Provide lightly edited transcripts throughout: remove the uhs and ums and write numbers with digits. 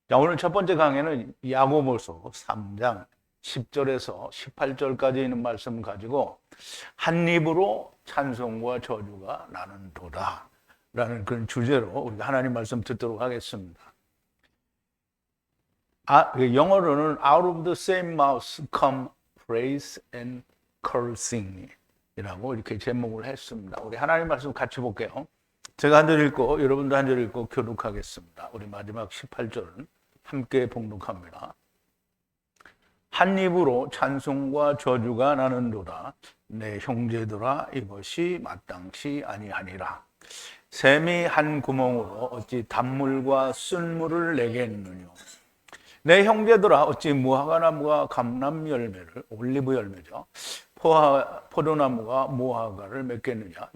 자, 오늘 첫 번째 강의는 야고보서 3장 10절에서 18절까지 있는 말씀 가지고 한 입으로 찬송과 저주가 나는 도다 라는 그런 주제로 우리가 하나님 말씀 듣도록 하겠습니다. 영어로는 Out of the same mouth come praise and cursing 이라고 이렇게 제목을 했습니다. 우리 하나님 말씀 같이 볼게요. 제가 한 절 읽고 여러분도 한 절 읽고 교독하겠습니다. 우리 마지막 18절은 함께 봉독합니다. 한 입으로 찬송과 저주가 나는도다. 내 형제들아 이것이 마땅치 아니하니라. 샘이 한 구멍으로 어찌 단물과 쓴물을 내겠느냐. 내 형제들아 어찌 무화과나무가 감람 열매를 올리브 열매죠. 포도나무가 무화과를 맺겠느냐.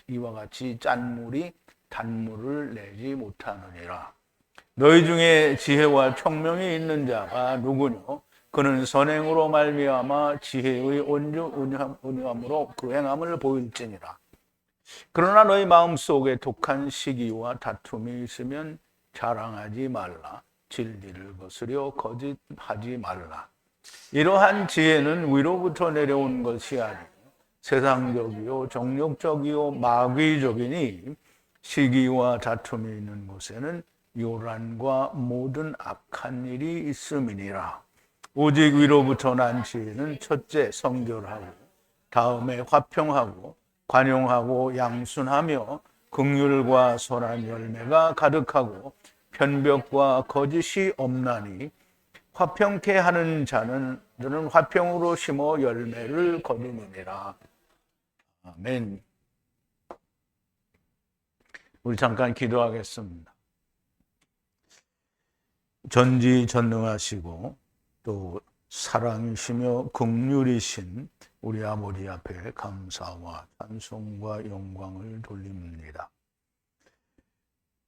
이와 같이 짠물이 단물을 내지 못하느니라. 너희 중에 지혜와 총명이 있는 자가 누구뇨? 그는 선행으로 말미암아 지혜의 온유함으로 그 행함을 보일지니라. 그러나 너희 마음속에 독한 시기와 다툼이 있으면 자랑하지 말라. 진리를 거스려 거짓하지 말라. 이러한 지혜는 위로부터 내려온 것이 아니요 세상적이요 정욕적이요 마귀적이니 시기와 다툼이 있는 곳에는 요란과 모든 악한 일이 있음이니라. 오직 위로부터 난 지혜는 첫째 성결하고 다음에 화평하고 관용하고 양순하며 긍휼과 선한 열매가 가득하고 편벽과 거짓이 없나니 화평케 하는 자는 너는 화평으로 심어 열매를 거두느니라. 아멘. 우리 잠깐 기도하겠습니다. 전지전능하시고 또 사랑이시며 긍휼이신 우리 아버지 앞에 감사와 찬송과 영광을 돌립니다.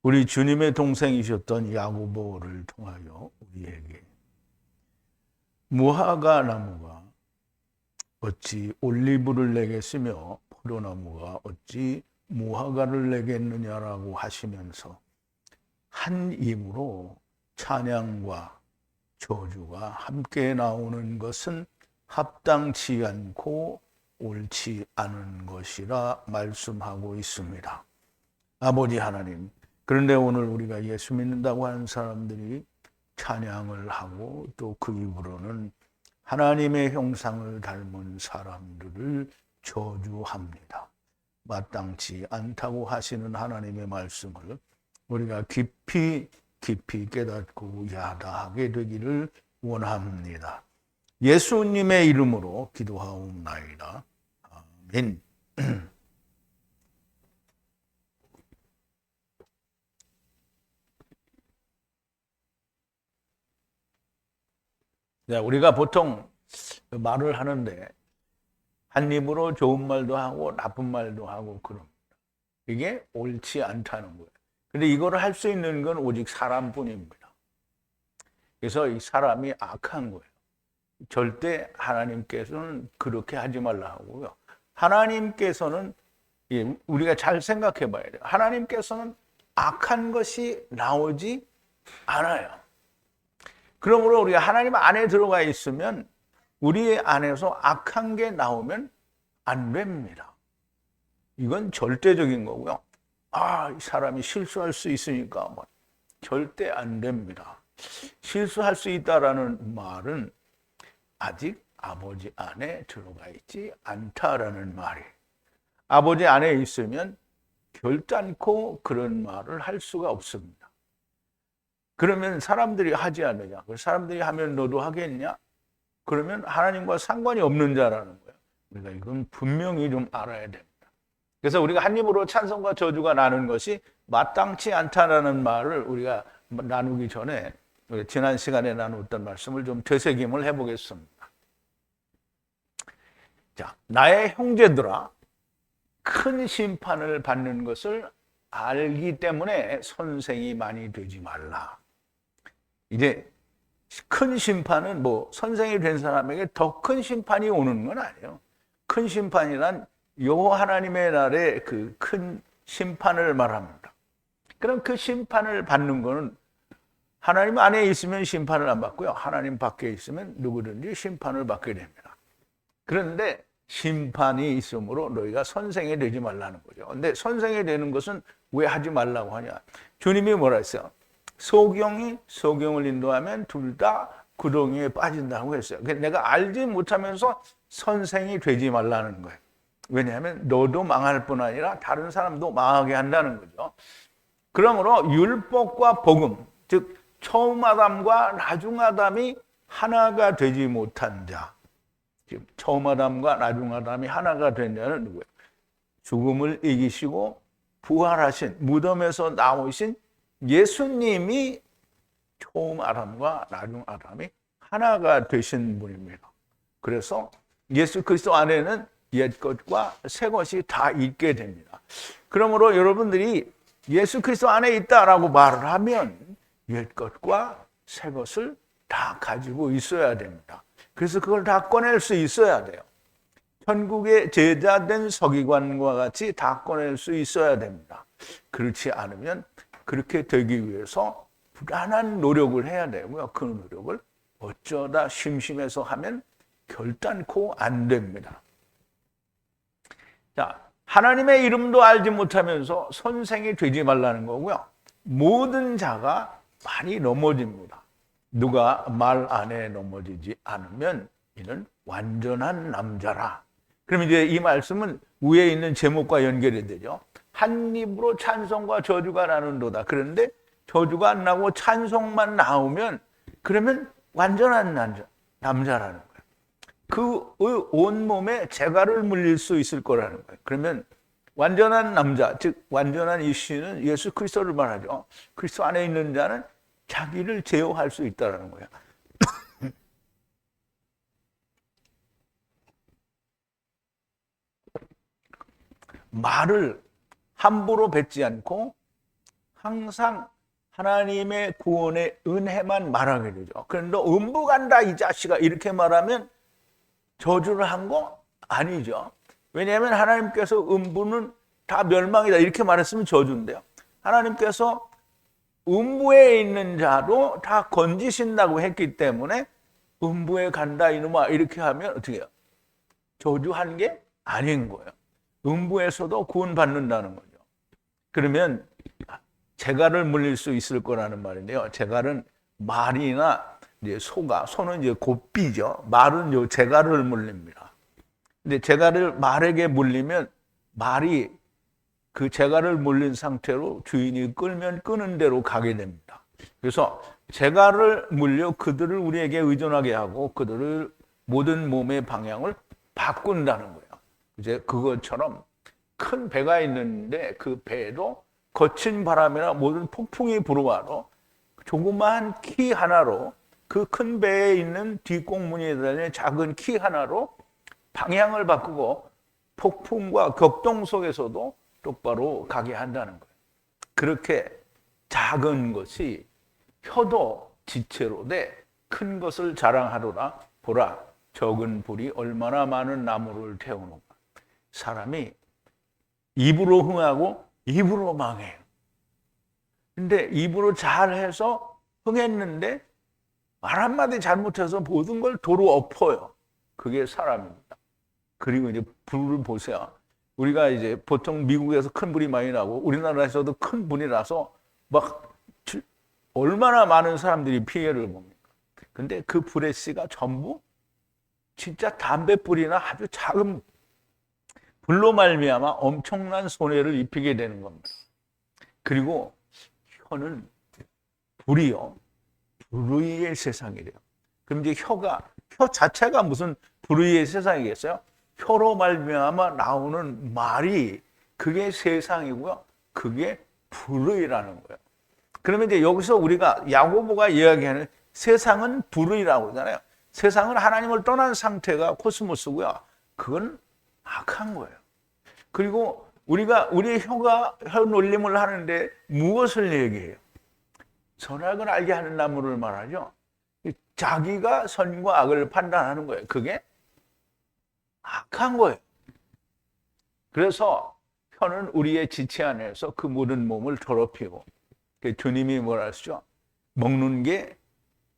우리 주님의 동생이셨던 야고보를 통하여 우리에게 무화과 나무가 어찌 올리브를 내겠으며 포도나무가 어찌 무화과를 내겠느냐라고 하시면서 한 입으로 찬양과 저주가 함께 나오는 것은 합당치 않고 옳지 않은 것이라 말씀하고 있습니다. 아버지 하나님, 그런데 오늘 우리가 예수 믿는다고 하는 사람들이 찬양을 하고 또 그 입으로는 하나님의 형상을 닮은 사람들을 저주합니다. 마땅치 않다고 하시는 하나님의 말씀을 우리가 깊이 깨닫고 야다하게 되기를 원합니다. 예수님의 이름으로 기도하옵나이다. 아멘. 네, 우리가 보통 말을 하는데 한 입으로 좋은 말도 하고 나쁜 말도 하고 그럽니다. 이게 옳지 않다는 거예요. 근데 이거를 할 수 있는 건 오직 사람뿐입니다. 그래서 이 사람이 악한 거예요. 절대 하나님께서는 그렇게 하지 말라 하고요. 하나님께서는 우리가 잘 생각해 봐야 돼요. 하나님께서는 악한 것이 나오지 않아요. 그러므로 우리가 하나님 안에 들어가 있으면 우리 안에서 악한 게 나오면 안 됩니다. 이건 절대적인 거고요. 이 사람이 실수할 수 있으니까 뭐 절대 안 됩니다. 실수할 수 있다라는 말은 아직 아버지 안에 들어가 있지 않다라는 말이에요. 아버지 안에 있으면 결단코 그런 말을 할 수가 없습니다. 그러면 사람들이 하지 않느냐? 사람들이 하면 너도 하겠냐? 그러면 하나님과 상관이 없는 자라는 거예요. 우리가 이건 분명히 좀 알아야 됩니다. 그래서 우리가 한 입으로 찬송과 저주가 나는 것이 마땅치 않다라는 말을 우리가 나누기 전에 지난 시간에 나눴던 말씀을 좀 되새김을 해보겠습니다. 자, 나의 형제들아, 큰 심판을 받는 것을 알기 때문에 선생이 많이 되지 말라. 이제 큰 심판은 뭐 선생이 된 사람에게 더 큰 심판이 오는 건 아니에요. 큰 심판이란 여호와 하나님의 날에 그 큰 심판을 말합니다. 그럼 그 심판을 받는 것은 하나님 안에 있으면 심판을 안 받고요. 하나님 밖에 있으면 누구든지 심판을 받게 됩니다. 그런데 심판이 있으므로 너희가 선생이 되지 말라는 거죠. 근데 선생이 되는 것은 왜 하지 말라고 하냐? 주님이 뭐라 했어요? 소경이 소경을 인도하면 둘 다 구덩이에 빠진다고 했어요. 내가 알지 못하면서 선생이 되지 말라는 거예요. 왜냐하면 너도 망할 뿐 아니라 다른 사람도 망하게 한다는 거죠. 그러므로 율법과 복음, 즉 처음 아담과 나중 아담이 하나가 되지 못한 자, 지금 처음 아담과 나중 아담이 하나가 된 자는 누구예요? 죽음을 이기시고 부활하신, 무덤에서 나오신 예수님이 처음 아담과 나중 아담이 하나가 되신 분입니다. 그래서 예수 그리스도 안에는 옛 것과 새 것이 다 있게 됩니다. 그러므로 여러분들이 예수 그리스도 안에 있다라고 말을 하면 옛 것과 새 것을 다 가지고 있어야 됩니다. 그래서 그걸 다 꺼낼 수 있어야 돼요. 천국의 제자된 서기관과 같이 다 꺼낼 수 있어야 됩니다. 그렇지 않으면 그렇게 되기 위해서 불안한 노력을 해야 되고요. 그 노력을 어쩌다 심심해서 하면 결단코 안 됩니다. 자, 하나님의 이름도 알지 못하면서 선생이 되지 말라는 거고요. 모든 자가 많이 넘어집니다. 누가 말 안에 넘어지지 않으면 이는 완전한 남자라. 그럼 이제 이 말씀은 위에 있는 제목과 연결이 되죠. 한 입으로 찬송과 저주가 나는도다. 그런데 저주가 안 나고 찬송만 나오면 그러면 완전한 남자라는 거예요. 그 온몸에 재갈을 물릴 수 있을 거라는 거예요. 그러면 완전한 남자, 즉 완전한 이씨는 예수 그리스도를 말하죠. 그리스도 안에 있는 자는 자기를 제어할 수 있다는 거예요. 말을 함부로 뱉지 않고 항상 하나님의 구원의 은혜만 말하게 되죠. 그런데 너 음부 간다 이 자식아 이렇게 말하면 저주를 한 거 아니죠. 왜냐하면 하나님께서 음부는 다 멸망이다 이렇게 말했으면 저주인데요. 하나님께서 음부에 있는 자도 다 건지신다고 했기 때문에 음부에 간다 이놈아 이렇게 하면 어떻게 해요? 저주한 게 아닌 거예요. 음부에서도 구원받는다는 거죠. 그러면 재갈을 물릴 수 있을 거라는 말인데요. 재갈은 말이나 이제 소는 이제 곱비죠. 말은 요 재갈을 물립니다. 근데 재갈을 말에게 물리면 말이 그 재갈을 물린 상태로 주인이 끌면 끄는 대로 가게 됩니다. 그래서 재갈을 물려 그들을 우리에게 의존하게 하고 그들을 모든 몸의 방향을 바꾼다는 거예요. 이제 그것처럼 큰 배가 있는데 그 배도 거친 바람이나 모든 폭풍이 불어와도 조그마한 키 하나로 그 큰 배에 있는 뒷공문에 달린 작은 키 하나로 방향을 바꾸고 폭풍과 격동 속에서도 똑바로 가게 한다는 거예요. 그렇게 작은 것이 혀도 지체로 돼 큰 것을 자랑하노라. 보라, 적은 불이 얼마나 많은 나무를 태우는가. 사람이 입으로 흥하고 입으로 망해요. 근데 입으로 잘해서 흥했는데 말 한마디 잘못해서 모든 걸 도로 엎어요. 그게 사람입니다. 그리고 이제 불을 보세요. 우리가 이제 보통 미국에서 큰 불이 많이 나고 우리나라에서도 큰 불이 나서 막 얼마나 많은 사람들이 피해를 봅니까? 근데 그 불의 씨가 전부 진짜 담뱃불이나 아주 작은 불로 말미암아 엄청난 손해를 입히게 되는 겁니다. 그리고 혀는 불이요. 불의의 세상이래요. 그럼 이제 혀 자체가 무슨 불의의 세상이겠어요? 혀로 말미암아 나오는 말이 그게 세상이고요. 그게 불의라는 거예요. 그러면 이제 여기서 우리가 야고보가 이야기하는 세상은 불의라고 그러잖아요. 세상은 하나님을 떠난 상태가 코스모스고요. 그건 악한 거예요. 그리고 우리가 우리의 혀가 혀 놀림을 하는데 무엇을 얘기해요? 선악을 알게 하는 나무를 말하죠. 자기가 선과 악을 판단하는 거예요. 그게 악한 거예요. 그래서 혀는 우리의 지체 안에서 그 모든 몸을 더럽히고 주님이 뭐라 하시죠? 먹는 게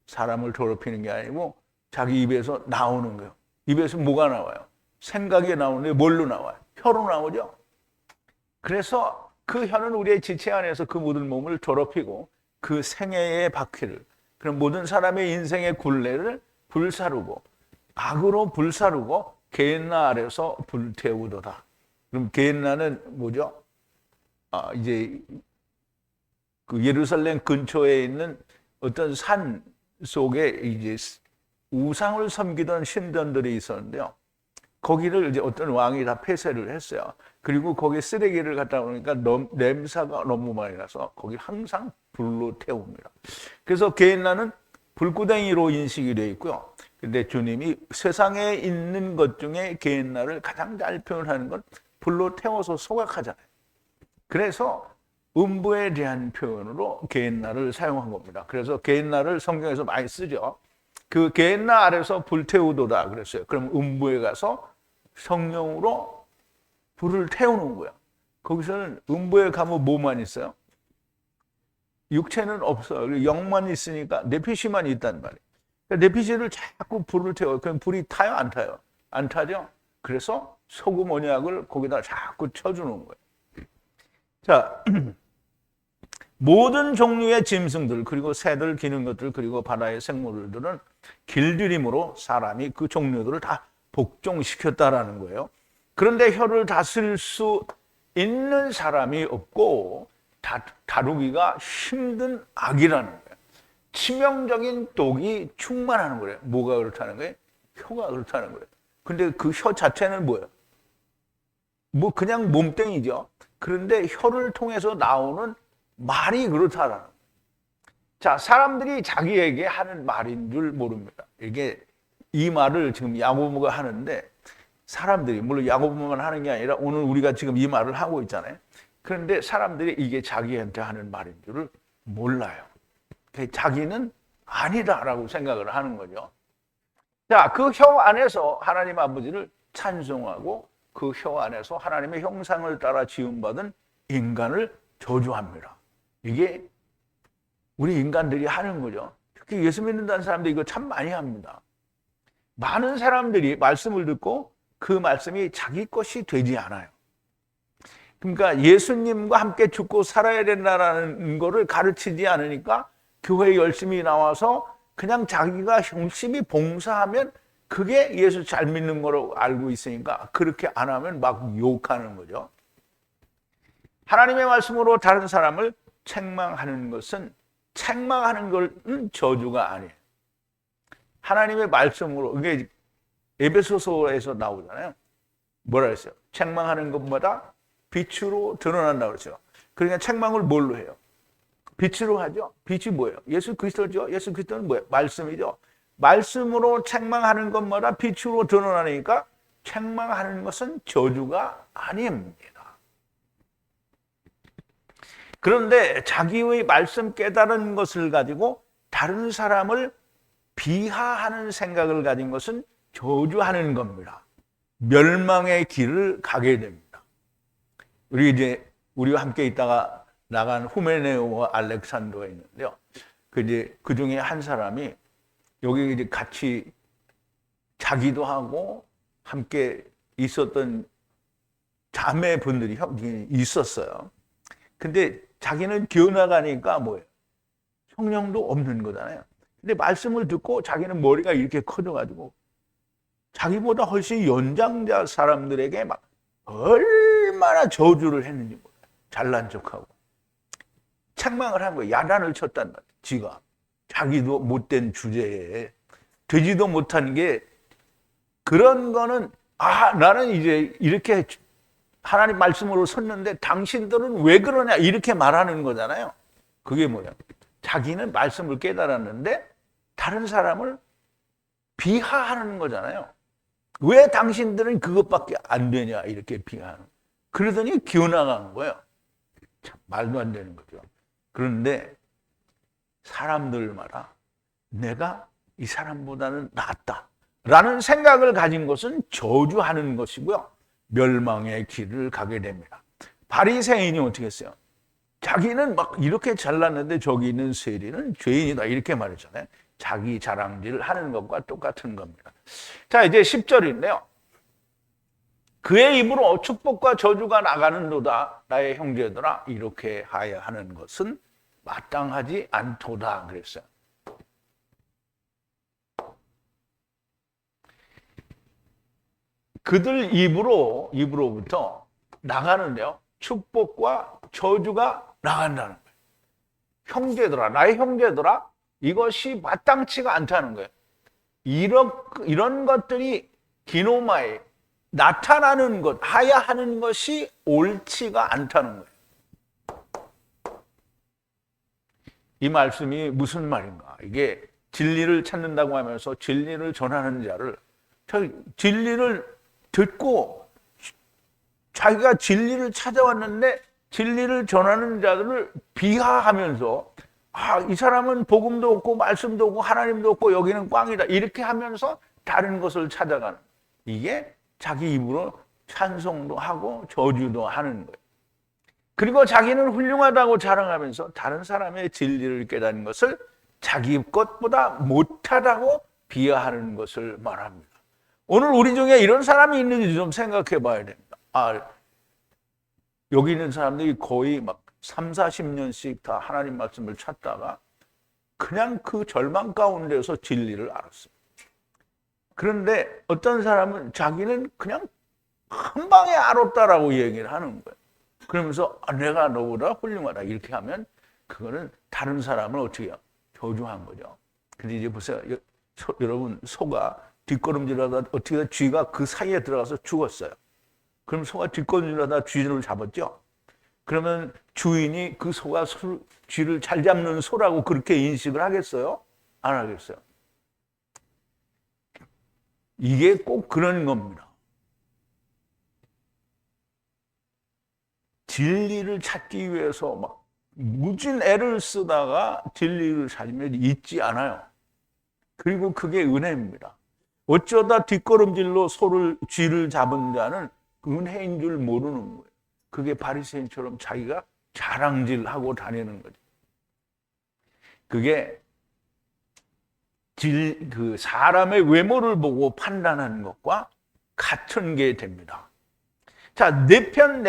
사람을 더럽히는 게 아니고 자기 입에서 나오는 거예요. 입에서 뭐가 나와요? 생각이 나오는데 뭘로 나와요? 혀로 나오죠. 그래서 그 혀는 우리의 지체 안에서 그 모든 몸을 더럽히고 그 생애의 바퀴를, 그런 모든 사람의 인생의 굴레를 불사르고 악으로 불사르고 게hen나 아래서 불태우도다. 그럼 게헨나는 뭐죠? 이제 그 예루살렘 근처에 있는 어떤 산 속에 이제 우상을 섬기던 신전들이 있었는데요. 거기를 이제 어떤 왕이 다 폐쇄를 했어요. 그리고 거기에 쓰레기를 갖다 놓으니까 냄새가 너무 많이 나서 거기 항상 불로 태웁니다. 그래서 게헨나는 불구덩이로 인식이 되어 있고요. 근데 주님이 세상에 있는 것 중에 게헨나를 가장 잘 표현하는 건 불로 태워서 소각하잖아요. 그래서 음부에 대한 표현으로 게헨나를 사용한 겁니다. 그래서 게헨나를 성경에서 많이 쓰죠. 그 게헨나 아래서 불태우도다 그랬어요. 그럼 음부에 가서 성령으로 불을 태우는 거야. 거기서는 음부에 가면 뭐만 있어요? 육체는 없어요. 영만 있으니까 네피시만 있단 말이에요. 네피시를 자꾸 불을 태워요. 그럼 불이 타요? 안 타요? 안 타죠? 그래서 소금 언약을 거기다 자꾸 쳐주는 거예요. 자, 모든 종류의 짐승들, 그리고 새들, 기는 것들, 그리고 바다의 생물들은 길들임으로 사람이 그 종류들을 다 복종시켰다라는 거예요. 그런데 혀를 다스릴 수 있는 사람이 없고 다루기가 힘든 악이라는 거예요. 치명적인 독이 충만하는 거예요. 뭐가 그렇다는 거예요? 혀가 그렇다는 거예요. 근데 그 혀 자체는 뭐예요? 뭐 그냥 몸뚱이죠. 그런데 혀를 통해서 나오는 말이 그렇다라는 거예요. 자, 사람들이 자기에게 하는 말인 줄 모릅니다. 이게 이 말을 지금 야고보가 하는데 사람들이, 물론 야고보만 하는 게 아니라 오늘 우리가 지금 이 말을 하고 있잖아요. 그런데 사람들이 이게 자기한테 하는 말인 줄을 몰라요. 자기는 아니다라고 생각을 하는 거죠. 자, 그 혀 안에서 하나님 아버지를 찬송하고 그 혀 안에서 하나님의 형상을 따라 지음받은 인간을 저주합니다. 이게 우리 인간들이 하는 거죠. 특히 예수 믿는다는 사람들이 이거 참 많이 합니다. 많은 사람들이 말씀을 듣고 그 말씀이 자기 것이 되지 않아요. 그러니까 예수님과 함께 죽고 살아야 된다는 거를 가르치지 않으니까 교회에 열심히 나와서 그냥 자기가 열심히 봉사하면 그게 예수 잘 믿는 거로 알고 있으니까 그렇게 안 하면 막 욕하는 거죠. 하나님의 말씀으로 다른 사람을 책망하는 것은 책망하는 것은 저주가 아니에요. 하나님의 말씀으로, 이게 에베소서에서 나오잖아요. 뭐라 그랬어요? 책망하는 것마다 빛으로 드러난다고 그랬어요. 그러니까 책망을 뭘로 해요? 빛으로 하죠. 빛이 뭐예요? 예수 그리스도죠. 예수 그리스도는 뭐예요? 말씀이죠. 말씀으로 책망하는 것마다 빛으로 드러나니까 책망하는 것은 저주가 아닙니다. 그런데 자기의 말씀 깨달은 것을 가지고 다른 사람을 비하하는 생각을 가진 것은 저주하는 겁니다. 멸망의 길을 가게 됩니다. 우리와 함께 있다가 나간 후메네오와 알렉산더가 있는데요. 그 중에 한 사람이 여기 이제 같이 자기도 하고 함께 있었던 자매분들이 있었어요. 근데 자기는 기어나가니까 뭐예요? 성령도 없는 거잖아요. 근데 말씀을 듣고 자기는 머리가 이렇게 커져가지고 자기보다 훨씬 연장자 사람들에게 막 얼마나 저주를 했는지 몰라요. 잘난 척하고 책망을 한 거예요. 야단을 쳤단 말이에요. 지가 자기도 못된 주제에 되지도 못한 게, 그런 거는 나는 이제 이렇게 하나님 말씀으로 섰는데 당신들은 왜 그러냐 이렇게 말하는 거잖아요. 그게 뭐야? 자기는 말씀을 깨달았는데 다른 사람을 비하하는 거잖아요. 왜 당신들은 그것밖에 안 되냐 이렇게 비하하는. 그러더니 기어나간 거예요. 참 말도 안 되는 거죠. 그런데 사람들마다 내가 이 사람보다는 낫다 라는 생각을 가진 것은 저주하는 것이고요. 멸망의 길을 가게 됩니다. 바리새인이 어떻게 했어요? 자기는 막 이렇게 잘났는데 저기 있는 세리는 죄인이다 이렇게 말했잖아요. 자기 자랑질 하는 것과 똑같은 겁니다. 자, 이제 10절인데요. 그의 입으로 축복과 저주가 나가는도다. 나의 형제들아, 이렇게 하야 하는 것은 마땅하지 않도다 그랬어요. 그들 입으로부터 나가는데요. 축복과 저주가 나간다는 거예요. 형제들아, 나의 형제들아, 이것이 마땅치가 않다는 거예요. 이런 것들이 기노마에 나타나는 것, 하야 하는 것이 옳지가 않다는 거예요. 이 말씀이 무슨 말인가? 이게 진리를 찾는다고 하면서 진리를 전하는 자를, 진리를 듣고 자기가 진리를 찾아왔는데 진리를 전하는 자들을 비하하면서 이 사람은 복음도 없고 말씀도 없고 하나님도 없고 여기는 꽝이다 이렇게 하면서 다른 것을 찾아가는, 이게 자기 입으로 찬송도 하고 저주도 하는 거예요. 그리고 자기는 훌륭하다고 자랑하면서 다른 사람의 진리를 깨닫는 것을 자기 것보다 못하다고 비하하는 것을 말합니다. 오늘 우리 중에 이런 사람이 있는지 좀 생각해 봐야 됩니다. 여기 있는 사람들이 거의 막 3, 40년씩 다 하나님 말씀을 찾다가 그냥 그 절망 가운데서 진리를 알았어요. 그런데 어떤 사람은 자기는 그냥 한 방에 알았다라고 얘기를 하는 거예요. 그러면서 내가 너보다 훌륭하다 이렇게 하면 그거는 다른 사람을 어떻게 해요? 저주한 거죠. 근데 이제 보세요. 여러분, 소가 뒷걸음질하다 어떻게 쥐가 그 사이에 들어가서 죽었어요. 그럼 소가 뒷걸음질하다 쥐를 잡았죠. 그러면 주인이 그 소가 쥐를 잘 잡는 소라고 그렇게 인식을 하겠어요? 안 하겠어요. 이게 꼭 그런 겁니다. 진리를 찾기 위해서 막 무진 애를 쓰다가 진리를 찾으면 잊지 않아요. 그리고 그게 은혜입니다. 어쩌다 뒷걸음질로 쥐를 잡은 자는 은혜인 줄 모르는 거예요. 그게 바리새인처럼 자기가 자랑질하고 다니는 거죠. 그게 그 사람의 외모를 보고 판단하는 것과 같은 게 됩니다. 자, 내 편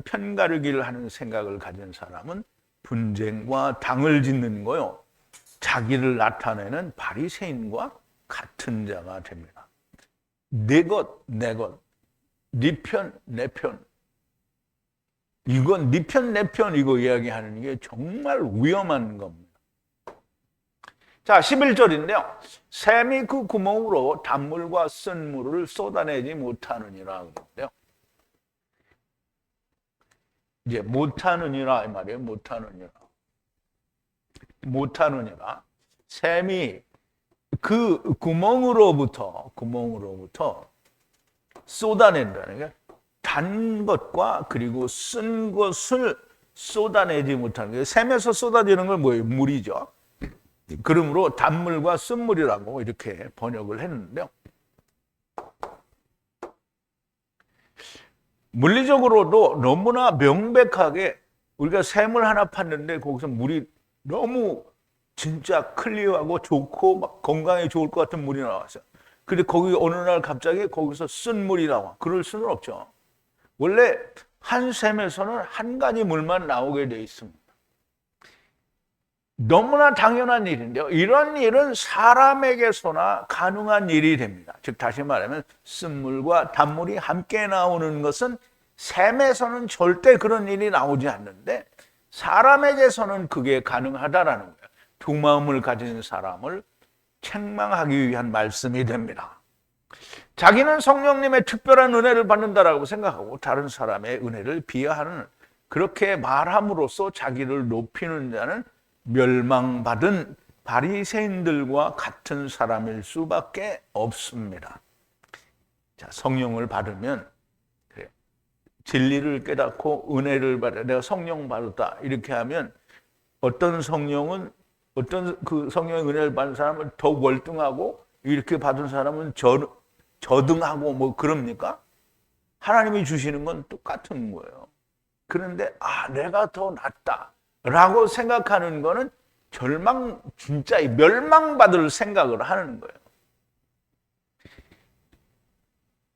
편가르기를 하는 생각을 가진 사람은 분쟁과 당을 짓는 거요. 자기를 나타내는 바리새인과 같은 자가 됩니다. 내 것, 네 편, 내 편. 이건 네 편, 내 편 이거 이야기하는 게 정말 위험한 겁니다. 자, 11절인데요. 샘이 그 구멍으로 단물과 쓴물을 쏟아내지 못하느니라 그러는데요. 이제 못하느니라 이 말이에요. 못하느니라. 샘이 그 구멍으로부터 쏟아낸다는 게 단 것과 그리고 쓴 것을 쏟아내지 못하는 게, 샘에서 쏟아지는 건 뭐예요? 물이죠. 그러므로 단물과 쓴물이라고 이렇게 번역을 했는데요. 물리적으로도 너무나 명백하게 우리가 샘을 하나 팠는데 거기서 물이 너무 진짜 클리어하고 좋고 막 건강에 좋을 것 같은 물이 나왔어요. 근데 거기 어느 날 갑자기 거기서 쓴 물이 나와. 그럴 수는 없죠. 원래 한 샘에서는 한 가지 물만 나오게 돼 있습니다. 너무나 당연한 일인데요. 이런 일은 사람에게서나 가능한 일이 됩니다. 즉 다시 말하면 쓴물과 단물이 함께 나오는 것은 샘에서는 절대 그런 일이 나오지 않는데 사람에게서는 그게 가능하다라는 거예요. 두 마음을 가진 사람을 책망하기 위한 말씀이 됩니다. 자기는 성령님의 특별한 은혜를 받는다라고 생각하고 다른 사람의 은혜를 비하하는, 그렇게 말함으로써 자기를 높이는 자는 멸망받은 바리새인들과 같은 사람일 수밖에 없습니다. 자, 성령을 받으면 그래, 진리를 깨닫고 은혜를 받아 내가 성령 받았다 이렇게 하면 어떤 성령의 은혜를 받은 사람은 더 월등하고 이렇게 받은 사람은 저등하고 뭐 그럽니까? 하나님이 주시는 건 똑같은 거예요. 그런데 내가 더 낫다. 라고 생각하는 거는 진짜 멸망받을 생각을 하는 거예요.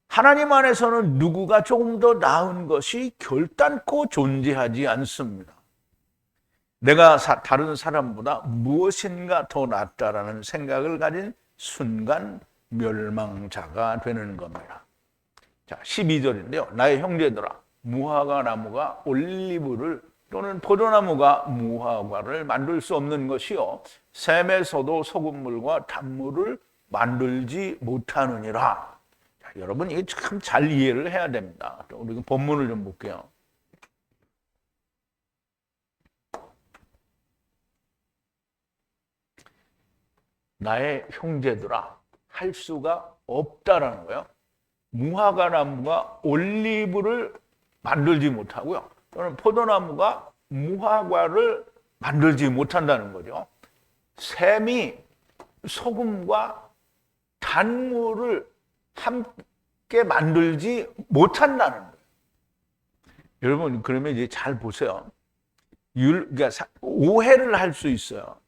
하나님 안에서는 누구가 조금 더 나은 것이 결단코 존재하지 않습니다. 내가 다른 사람보다 무엇인가 더 낫다라는 생각을 가진 순간 멸망자가 되는 겁니다. 자, 12절인데요. 나의 형제들아, 무화과 나무가 올리브를 또는 포도나무가 무화과를 만들 수 없는 것이요 샘에서도 소금물과 단물을 만들지 못하느니라. 자, 여러분 이게 참 잘 이해를 해야 됩니다. 우리 본문을 좀 볼게요. 나의 형제들아 할 수가 없다라는 거예요. 무화과 나무가 올리브를 만들지 못하고요. 또는 포도나무가 무화과를 만들지 못한다는 거죠. 샘이 소금과 단물을 함께 만들지 못한다는 거예요. 여러분 그러면 이제 잘 보세요. 그러니까 오해를 할 수 있어요.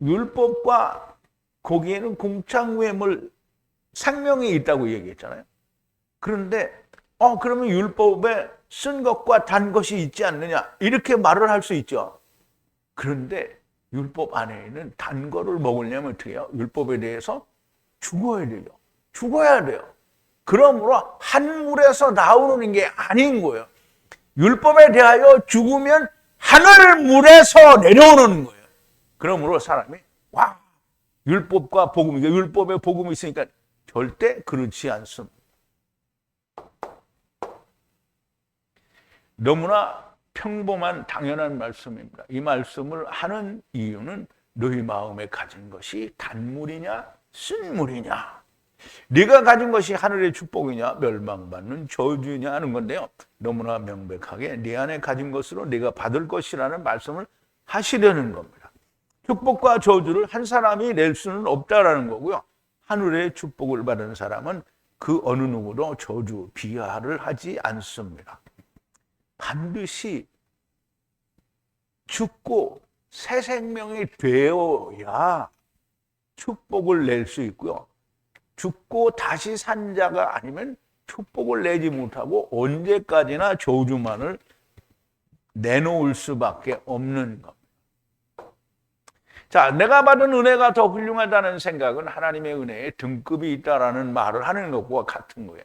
율법과 거기에는 공창회물 생명이 있다고 얘기했잖아요. 그런데 그러면 율법에 쓴 것과 단 것이 있지 않느냐 이렇게 말을 할 수 있죠. 그런데 율법 안에는 단 거를 먹으려면 어떻게 해요? 율법에 대해서 죽어야 돼요. 죽어야 돼요. 그러므로 한 물에서 나오는 게 아닌 거예요. 율법에 대하여 죽으면 하늘 물에서 내려오는 거예요. 그러므로 사람이 율법과 복음, 율법에 복음이 있으니까 절대 그렇지 않습니다. 너무나 평범한 당연한 말씀입니다. 이 말씀을 하는 이유는 너희 마음에 가진 것이 단물이냐 쓴물이냐, 네가 가진 것이 하늘의 축복이냐 멸망받는 저주냐 하는 건데요. 너무나 명백하게 네 안에 가진 것으로 네가 받을 것이라는 말씀을 하시려는 겁니다. 축복과 저주를 한 사람이 낼 수는 없다라는 거고요. 하늘의 축복을 받은 사람은 그 어느 누구도 저주, 비하를 하지 않습니다. 반드시 죽고 새 생명이 되어야 축복을 낼 수 있고요. 죽고 다시 산 자가 아니면 축복을 내지 못하고 언제까지나 저주만을 내놓을 수밖에 없는 겁니다. 자, 내가 받은 은혜가 더 훌륭하다는 생각은 하나님의 은혜에 등급이 있다라는 말을 하는 것과 같은 거예요.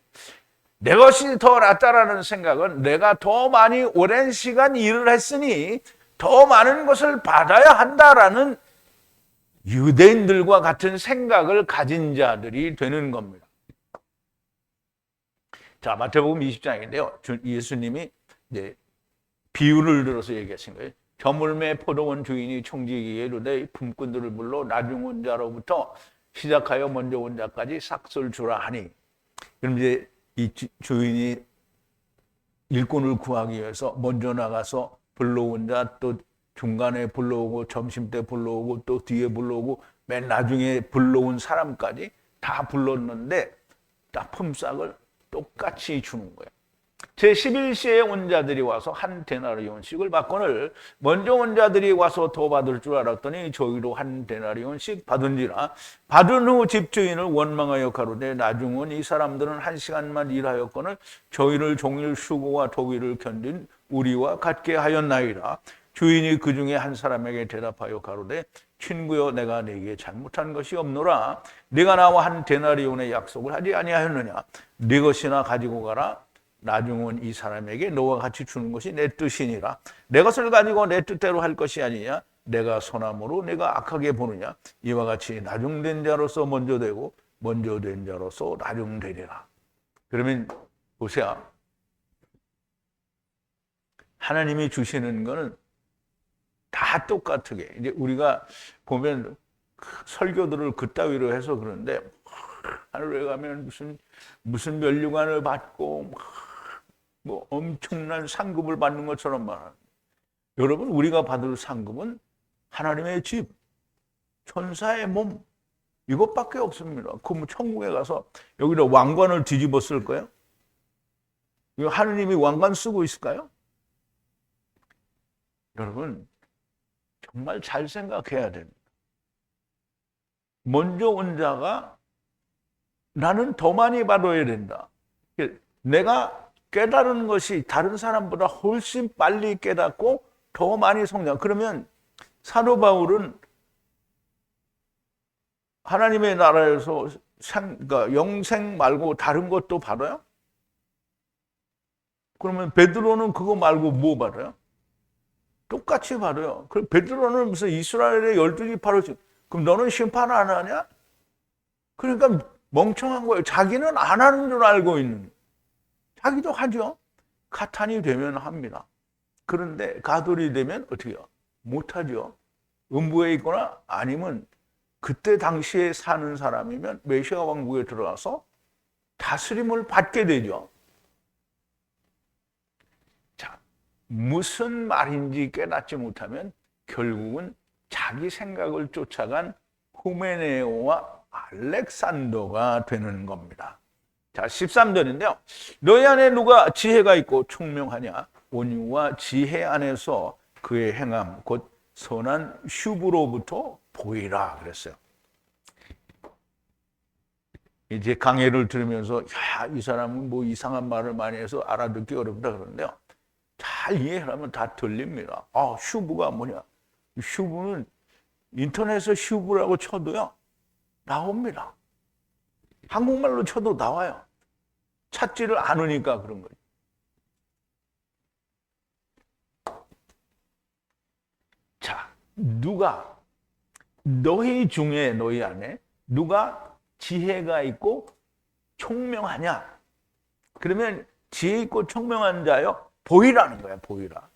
내 것이 더 낫다라는 생각은 내가 더 많이 오랜 시간 일을 했으니 더 많은 것을 받아야 한다라는 유대인들과 같은 생각을 가진 자들이 되는 겁니다. 자, 마태복음 20장인데요. 예수님이 이제 비유를 들어서 얘기하신 거예요. 저물매 포도원 주인이 총지기에 이르되 품꾼들을 불러 나중 온 자로부터 시작하여 먼저 온 자까지 삭슬 주라 하니, 그럼 이제 이 주인이 일꾼을 구하기 위해서 먼저 나가서 불러온 자, 또 중간에 불러오고 점심 때 불러오고 또 뒤에 불러오고 맨 나중에 불러온 사람까지 다 불렀는데 다 품삯을 똑같이 주는 거예요. 제11시에 온 자들이 와서 한 데나리온씩을 받거늘 먼저 온 자들이 와서 더 받을 줄 알았더니 저희도 한 데나리온씩 받은지라. 받은 후 집주인을 원망하여 가로되 나중 온 이 사람들은 한 시간만 일하였거늘 저희를 종일 수고와 더위를 견딘 우리와 같게 하였나이다. 주인이 그 중에 한 사람에게 대답하여 가로되 친구여, 내가 네게 잘못한 것이 없노라. 네가 나와 한 데나리온의 약속을 하지 아니하였느냐. 네 것이나 가지고 가라. 나중 온 이 사람에게 너와 같이 주는 것이 내 뜻이니라. 내 것을 가지고 내 뜻대로 할 것이 아니냐. 내가 선함으로 내가 악하게 보느냐. 이와 같이 나중된 자로서 먼저 되고 먼저 된 자로서 나중되리라. 그러면 보세요. 하나님이 주시는 거는 다 똑같게, 이제 우리가 보면 설교들을 그따위로 해서 그런데 하늘에 가면 무슨 면류관을 받고 뭐 엄청난 상급을 받는 것처럼 말합니다. 여러분, 우리가 받을 상급은 하나님의 집, 천사의 몸, 이것밖에 없습니다. 그럼 천국에 가서 여기다 왕관을 뒤집었을 거예요? 하느님이 왕관 쓰고 있을까요? 여러분, 정말 잘 생각해야 됩니다. 먼저 온 자가 나는 더 많이 받아야 된다. 내가 깨달은 것이 다른 사람보다 훨씬 빨리 깨닫고 더 많이 성장. 그러면 사도 바울은 하나님의 나라에서 그러니까 영생 말고 다른 것도 받아요? 그러면 베드로는 그거 말고 뭐 받아요? 똑같이 받아요. 그럼 베드로는 무슨 이스라엘의 12지파로 그럼 너는 심판 안 하냐? 그러니까 멍청한 거예요. 자기는 안 하는 줄 알고 있는. 자기도 하죠. 가탄이 되면 합니다. 그런데 가돌이 되면 어떻게 해요? 못하죠. 음부에 있거나 아니면 그때 당시에 사는 사람이면 메시아 왕국에 들어가서 다스림을 받게 되죠. 자, 무슨 말인지 깨닫지 못하면 결국은 자기 생각을 쫓아간 후메네오와 알렉산더가 되는 겁니다. 자, 13절인데요. 너희 안에 누가 지혜가 있고 총명하냐? 온유와 지혜 안에서 그의 행함 곧 선한 슈브로부터 보이라 그랬어요. 이제 강해를 들으면서 야, 이 사람은 뭐 이상한 말을 많이 해서 알아듣기 어렵다 그러는데요. 잘 이해하면 다 들립니다. 아, 슈브가 뭐냐? 슈브는 인터넷에 슈브라고 쳐도요. 나옵니다. 한국말로 쳐도 나와요. 찾지를 않으니까 그런 거죠. 자, 누가 너희 중에 너희 안에 누가 지혜가 있고 총명하냐? 그러면 지혜 있고 총명한 자요 보이라는 거야. 보이라.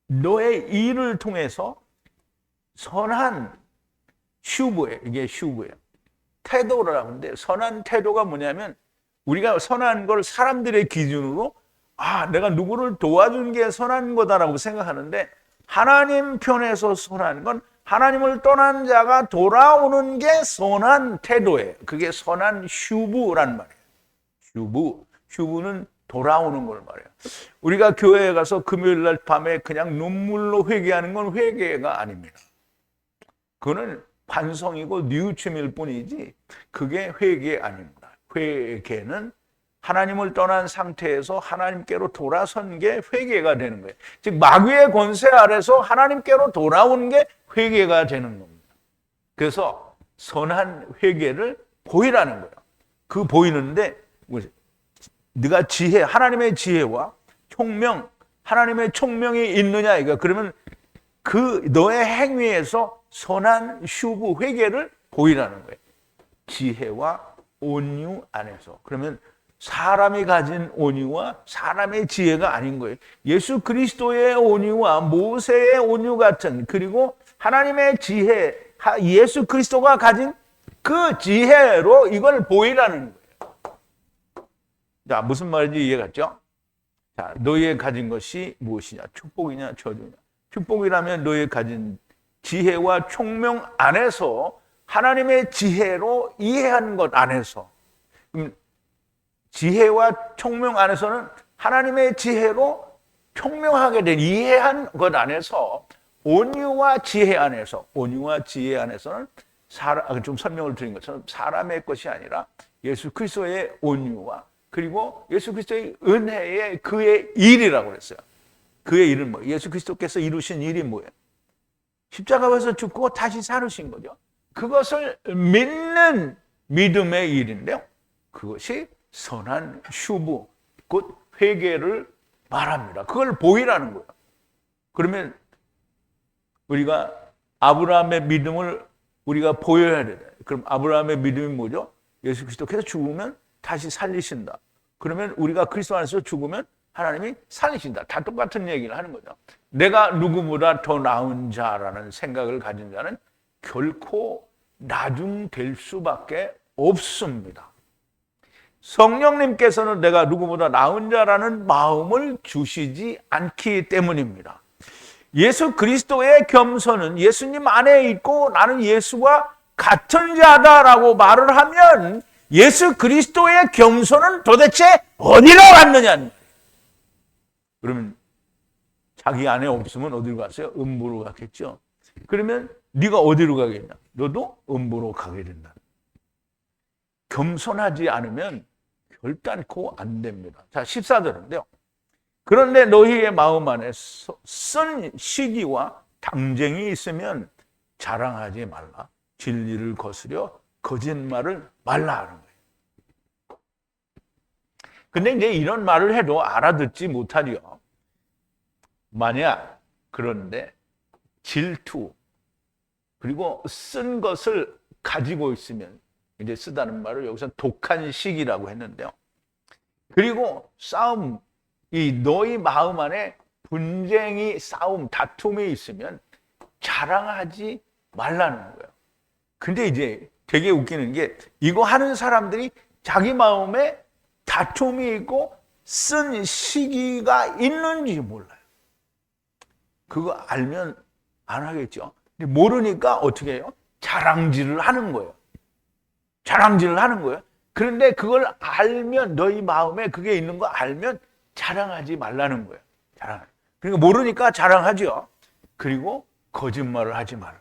너의 일을 통해서 선한 슈브예요. 이게 슈브예요. 태도를 하는데 선한 태도가 뭐냐면 우리가 선한 걸 사람들의 기준으로 아, 내가 누구를 도와준 게 선한 거다라고 생각하는데 하나님 편에서 선한 건 하나님을 떠난 자가 돌아오는 게 선한 태도예요. 그게 선한 슈브란 말이에요. 슈브는 돌아오는 걸 말해요. 우리가 교회에 가서 금요일 날 밤에 그냥 눈물로 회개하는 건 회개가 아닙니다. 그거는 반성이고 뉘우침일 뿐이지 그게 회개 아닙니다. 회개는 하나님을 떠난 상태에서 하나님께로 돌아선 게 회개가 되는 거예요. 즉 마귀의 권세 아래서 하나님께로 돌아온 게 회개가 되는 겁니다. 그래서 선한 회개를 보이라는 거예요. 그 보이는데 네가 지혜, 하나님의 지혜와 총명, 하나님의 총명이 있느냐 이거. 그러면 그 너의 행위에서 선한 슈브 회개를 보이라는 거예요. 지혜와 온유 안에서. 그러면 사람이 가진 온유와 사람의 지혜가 아닌 거예요. 예수 그리스도의 온유와 모세의 온유 같은 그리고 하나님의 지혜, 예수 그리스도가 가진 그 지혜로 이걸 보이라는 거예요. 자, 무슨 말인지 이해갔죠? 자, 너희의 가진 것이 무엇이냐? 축복이냐, 저주냐? 축복이라면 너희의 가진 지혜와 총명 안에서 하나님의 지혜로 이해한 것 안에서 지혜와 총명 안에서는 하나님의 지혜로 총명하게 된 이해한 것 안에서 온유와 지혜 안에서 온유와 지혜 안에서는 좀 설명을 드린 것처럼 사람의 것이 아니라 예수 그리스도의 온유와 그리고 예수 그리스도의 은혜의 그의 일이라고 그랬어요. 그의 일은 뭐예요? 예수 그리스도께서 이루신 일이 뭐예요? 십자가에서 죽고 다시 살으신 거죠. 그것을 믿는 믿음의 일인데요. 그것이 선한 슈브, 곧 회개를 말합니다. 그걸 보이라는 거예요. 그러면 우리가 아브라함의 믿음을 우리가 보여야 돼요. 그럼 아브라함의 믿음이 뭐죠? 예수 그리스도께서 죽으면 다시 살리신다. 그러면 우리가 그리스도 안에서 죽으면 하나님이 살리신다. 다 똑같은 얘기를 하는 거죠. 내가 누구보다 더 나은 자라는 생각을 가진 자는 결코 나중될 수밖에 없습니다. 성령님께서는 내가 누구보다 나은 자라는 마음을 주시지 않기 때문입니다. 예수 그리스도의 겸손은 예수님 안에 있고 나는 예수와 같은 자다라고 말을 하면 예수 그리스도의 겸손은 도대체 어디로 갔느냐? 그러면 자기 안에 없으면 어디로 갔어요? 음부로 갔겠죠. 그러면 네가 어디로 가겠냐? 너도 음부로 가게 된다. 겸손하지 않으면 결단코 안 됩니다. 자, 14절인데요. 그런데 너희의 마음 안에 쓴 시기와 당쟁이 있으면 자랑하지 말라. 진리를 거스려 거짓말을 말라 하는 거예요. 근데 이제 이런 말을 해도 알아듣지 못하리요. 만약 그런데 질투 그리고 쓴 것을 가지고 있으면, 이제 쓰다는 말을 여기서 독한 시기라고 했는데요. 그리고 싸움, 이 너희 마음 안에 분쟁이, 싸움, 다툼이 있으면 자랑하지 말라는 거예요. 근데 이제 되게 웃기는 게, 이거 하는 사람들이 자기 마음에 다툼이 있고 쓴 시기가 있는지 몰라요. 그거 알면 안 하겠죠. 근데 모르니까 어떻게 해요? 자랑질을 하는 거예요. 자랑질을 하는 거예요. 그런데 그걸 알면, 너희 마음에 그게 있는 거 알면 자랑하지 말라는 거예요. 그러니까 모르니까 자랑하죠. 그리고 거짓말을 하지 말라.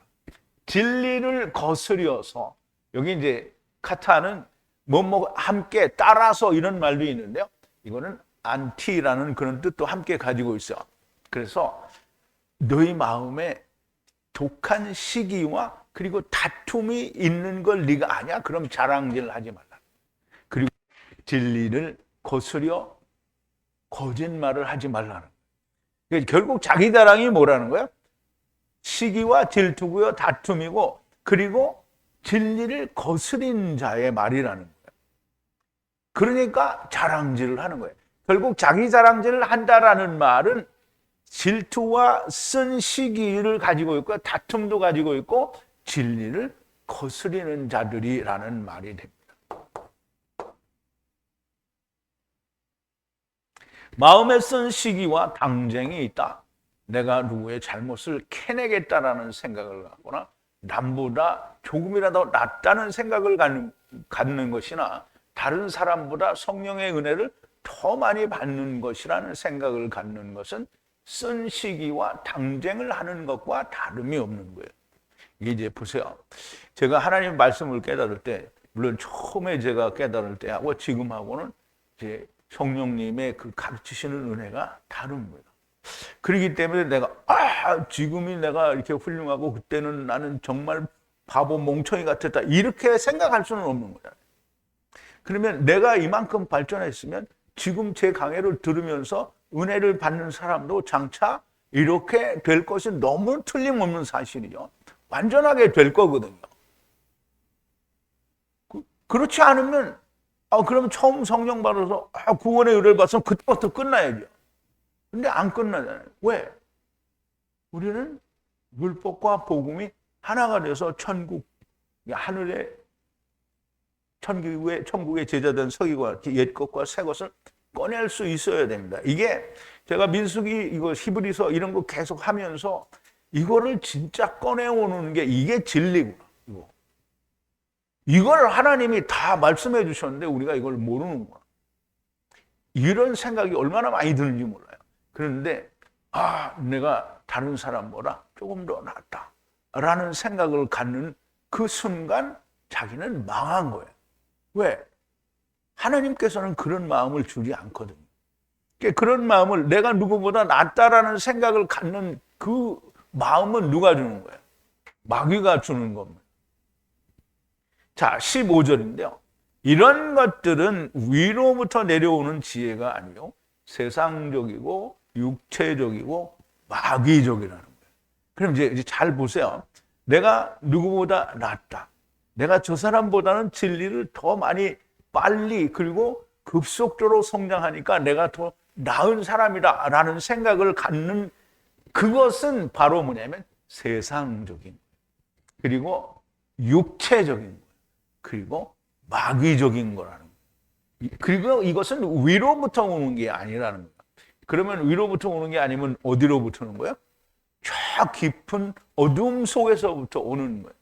진리를 거스려서, 여기 이제 카타는 뭐뭐 함께 따라서 이런 말도 있는데요. 이거는 안티라는 그런 뜻도 함께 가지고 있어요. 그래서 너희 마음에 독한 시기와 그리고 다툼이 있는 걸 네가 아냐? 그럼 자랑질 하지 말라. 그리고 진리를 거스려 거짓말을 하지 말라는 거예요. 결국 자기 자랑이 뭐라는 거예요? 시기와 질투고요, 다툼이고, 그리고 진리를 거스린 자의 말이라는 거예요. 그러니까 자랑질을 하는 거예요. 결국 자기 자랑질을 한다라는 말은 질투와 쓴 시기를 가지고 있고 다툼도 가지고 있고 진리를 거스리는 자들이라는 말이 됩니다. 마음에 쓴 시기와 당쟁이 있다. 내가 누구의 잘못을 캐내겠다라는 생각을 갖거나 남보다 조금이라도 낫다는 생각을 갖는 것이나 다른 사람보다 성령의 은혜를 더 많이 받는 것이라는 생각을 갖는 것은 쓴 시기와 당쟁을 하는 것과 다름이 없는 거예요. 이게 이제 보세요. 제가 하나님 말씀을 깨달을 때, 물론 처음에 제가 깨달을 때하고 지금하고는 이제 성령님의 그 가르치시는 은혜가 다른 거예요. 그렇기 때문에 내가 지금이 내가 이렇게 훌륭하고 그때는 나는 정말 바보 멍청이 같았다, 이렇게 생각할 수는 없는 거예요. 그러면 내가 이만큼 발전했으면 지금 제 강의를 들으면서 은혜를 받는 사람도 장차 이렇게 될 것이 너무 틀림없는 사실이죠. 완전하게 될 거거든요. 그렇지 않으면 그럼 처음 성령 받아서 구원의 은혜를 받으면 그때부터 끝나야죠. 근데 안 끝나잖아요. 왜? 우리는 율법과 복음이 하나가 돼서 천국, 하늘의 천국의 제자된 서기관, 옛 것과 새 것을 꺼낼 수 있어야 됩니다. 이게 제가 민수기, 이거 히브리서 이런 거 계속 하면서 이거를 진짜 꺼내오는 게 이게 진리구나. 이걸 하나님이 다 말씀해 주셨는데 우리가 이걸 모르는구나. 이런 생각이 얼마나 많이 드는지 몰라요. 그런데 내가 다른 사람보다 조금 더 낫다 라는 생각을 갖는 그 순간 자기는 망한 거예요. 왜? 하나님께서는 그런 마음을 주지 않거든요. 그런 마음을, 내가 누구보다 낫다라는 생각을 갖는 그 마음은 누가 주는 거예요? 마귀가 주는 겁니다. 자, 15절인데요. 이런 것들은 위로부터 내려오는 지혜가 아니요 세상적이고 육체적이고 마귀적이라는 거예요. 그럼 이제 잘 보세요. 내가 누구보다 낫다. 내가 저 사람보다는 진리를 더 많이 빨리 그리고 급속도로 성장하니까 내가 더 나은 사람이다 라는 생각을 갖는 그것은 바로 뭐냐면 세상적인, 그리고 육체적인 거예요. 그리고 마귀적인 거라는 거예요. 그리고 이것은 위로부터 오는 게 아니라는 거예요. 그러면 위로부터 오는 게 아니면 어디로부터 오는 거예요? 저 깊은 어둠 속에서부터 오는 거예요.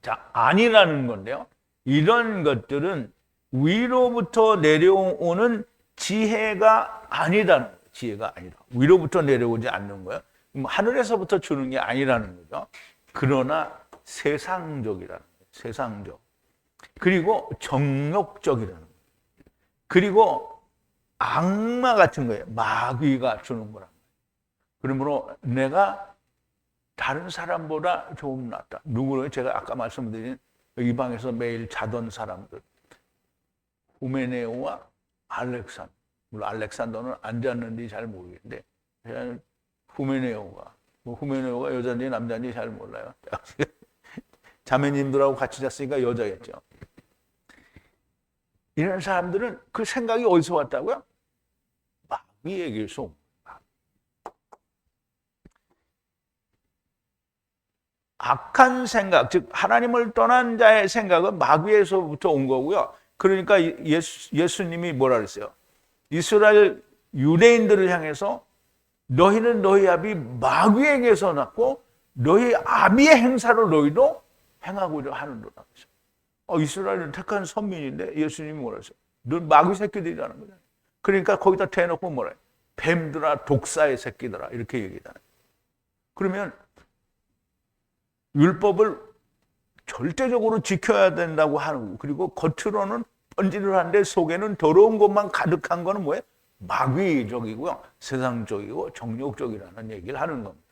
자, 아니라는 건데요. 이런 것들은 위로부터 내려오는 지혜가 아니라는 거예요. 지혜가 아니라. 위로부터 내려오지 않는 거예요. 하늘에서부터 주는 게 아니라는 거죠. 그러나 세상적이라는 거예요. 세상적. 그리고 정욕적이라는 거예요. 그리고 악마 같은 거예요. 마귀가 주는 거란 거예요. 그러므로 내가 다른 사람보다 조금 낫다. 누구를 제가 아까 말씀드린 이 방에서 매일 자던 사람들. 후메네오와 알렉산더. 물론 알렉산더는 안 잤는지 잘 모르겠는데 후메네오가 후메네오가 여자인지 남자인지 잘 몰라요. 자매님들하고 같이 잤으니까 여자겠죠. 이런 사람들은 그 생각이 어디서 왔다고요? 마귀에게서 온 거예요. 악한 생각, 즉 하나님을 떠난 자의 생각은 마귀에서부터 온 거고요. 그러니까 예수님이 뭐라 그랬어요? 이스라엘 유대인들을 향해서 너희는 너희 아비 마귀에게서 났고 너희 아비의 행사를 너희도 행하고자 하는도다. 이스라엘은 택한 선민인데 예수님이 뭐라 했어요? 넌 마귀 새끼들이라는 거잖아요. 그러니까 거기다 대놓고 뭐라 해요? 뱀들아 독사의 새끼들아 이렇게 얘기하잖아요. 그러면 율법을 절대적으로 지켜야 된다고 하는 거고 그리고 겉으로는 번지르한데 속에는 더러운 것만 가득한 거는 뭐예요? 마귀적이고요. 세상적이고 정욕적이라는 얘기를 하는 겁니다.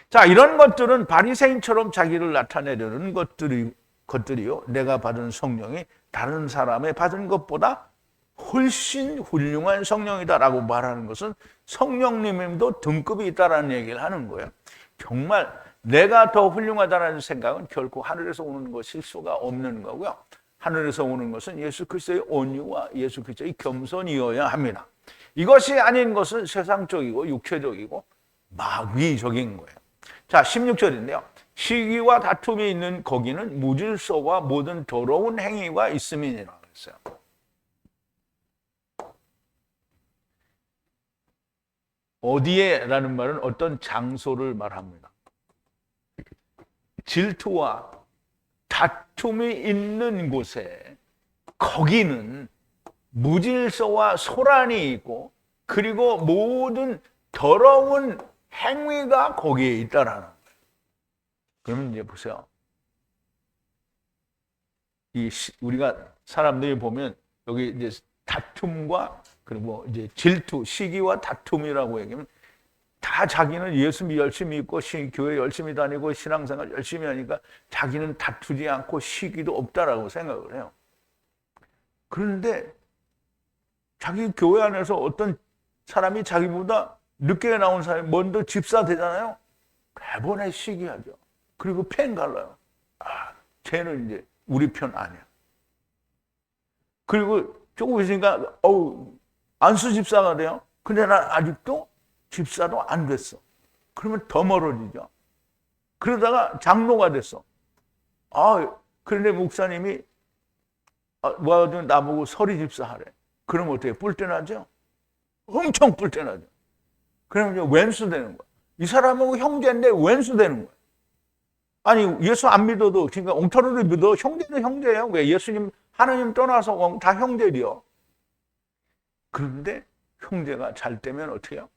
자, 이런 것들은 바리새인처럼 자기를 나타내려는 것들이요. 내가 받은 성령이 다른 사람의 받은 것보다 훨씬 훌륭한 성령이다라고 말하는 것은 성령님도 등급이 있다라는 얘기를 하는 거예요. 정말 내가 더 훌륭하다는 생각은 결코 하늘에서 오는 것일 수가 없는 거고요. 하늘에서 오는 것은 예수 그리스도의 온유와 예수 그리스도의 겸손이어야 합니다. 이것이 아닌 것은 세상적이고 육체적이고 마귀적인 거예요. 자, 16절인데요. 시기와 다툼이 있는 거기는 무질서와 모든 더러운 행위가 있음이니라 그랬어요. 어디에라는 말은 어떤 장소를 말합니다. 질투와 다툼이 있는 곳에 거기는 무질서와 소란이 있고 그리고 모든 더러운 행위가 거기에 있다라는 거예요. 그러면 이제 보세요. 우리가 사람들이 보면 여기 이제 다툼과 그리고 이제 질투, 시기와 다툼이라고 얘기하면 다 자기는 예수 열심히 믿고 교회 열심히 다니고 신앙생활 열심히 하니까 자기는 다투지 않고 시기도 없다라고 생각을 해요. 그런데 자기 교회 안에서 어떤 사람이 자기보다 늦게 나온 사람이 먼저 집사 되잖아요. 대번에 시기하죠. 그리고 펜 갈라요. 쟤는 이제 우리 편 아니야. 그리고 조금 있으니까 안수 집사가 돼요. 근데 난 아직도 집사도 안 됐어. 그러면 더 멀어지죠. 그러다가 장로가 됐어. 그런데 목사님이 와가지고 나보고 서리 집사 하래. 그러면 어떻게 뿔 때 나죠? 엄청 뿔 때 나죠. 그러면 이제 왼수 되는 거야. 이 사람하고 형제인데 왼수 되는 거야. 아니 예수 안 믿어도 그러니까 엉터리를 믿어. 형제는 형제예요. 왜 예수님 하나님 떠나서 다 형제리요. 그런데 형제가 잘 되면 어떻게 해요?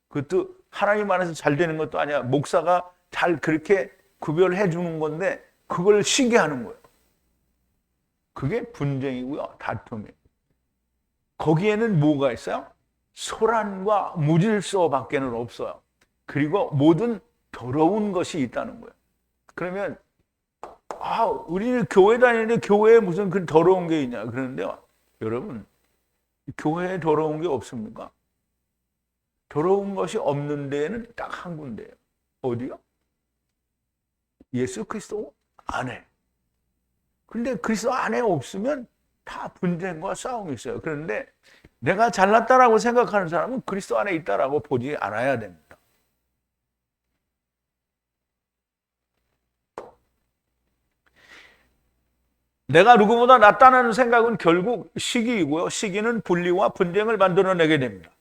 그것도 하나님 안에서 잘 되는 것도 아니야. 목사가 잘 그렇게 구별해 주는 건데 그걸 시기하는 거예요. 그게 분쟁이고요. 다툼이에요. 거기에는 뭐가 있어요? 소란과 무질서 밖에는 없어요. 그리고 모든 더러운 것이 있다는 거예요. 그러면 우리는 교회 다니는데 교회에 무슨 그 더러운 게 있냐 그러는데요. 여러분 교회에 더러운 게 없습니까? 더러운 것이 없는 데에는 딱 한 군데예요. 어디요? 예수 그리스도 안에. 근데 그리스도 안에 없으면 다 분쟁과 싸움이 있어요. 그런데 내가 잘났다라고 생각하는 사람은 그리스도 안에 있다라고 보지 않아야 됩니다. 내가 누구보다 낫다는 생각은 결국 시기이고요. 시기는 분리와 분쟁을 만들어내게 됩니다.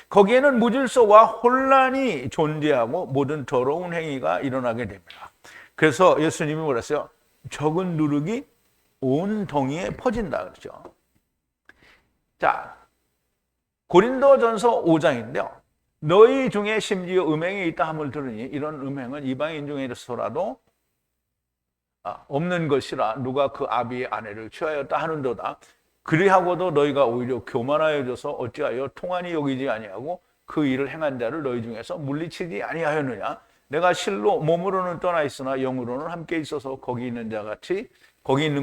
거기에는 무질서와 혼란이 존재하고 모든 더러운 행위가 일어나게 됩니다. 그래서 예수님이 뭐랬어요? 적은 누룩이 온 동이에 퍼진다 그러죠. 자, 고린도전서 5장인데요. 너희 중에 심지어 음행이 있다 함을 들으니 이런 음행은 이방인 중에서라도 없는 것이라 누가 그 아비의 아내를 취하였다 하는도다. 그리하고도 너희가 오히려 교만하여져서 어찌하여 통한이 여기지 아니하고 그 일을 행한 자를 너희 중에서 물리치지 아니하였느냐. 내가 실로 몸으로는 떠나 있으나 영으로는 함께 있어서 거기 있는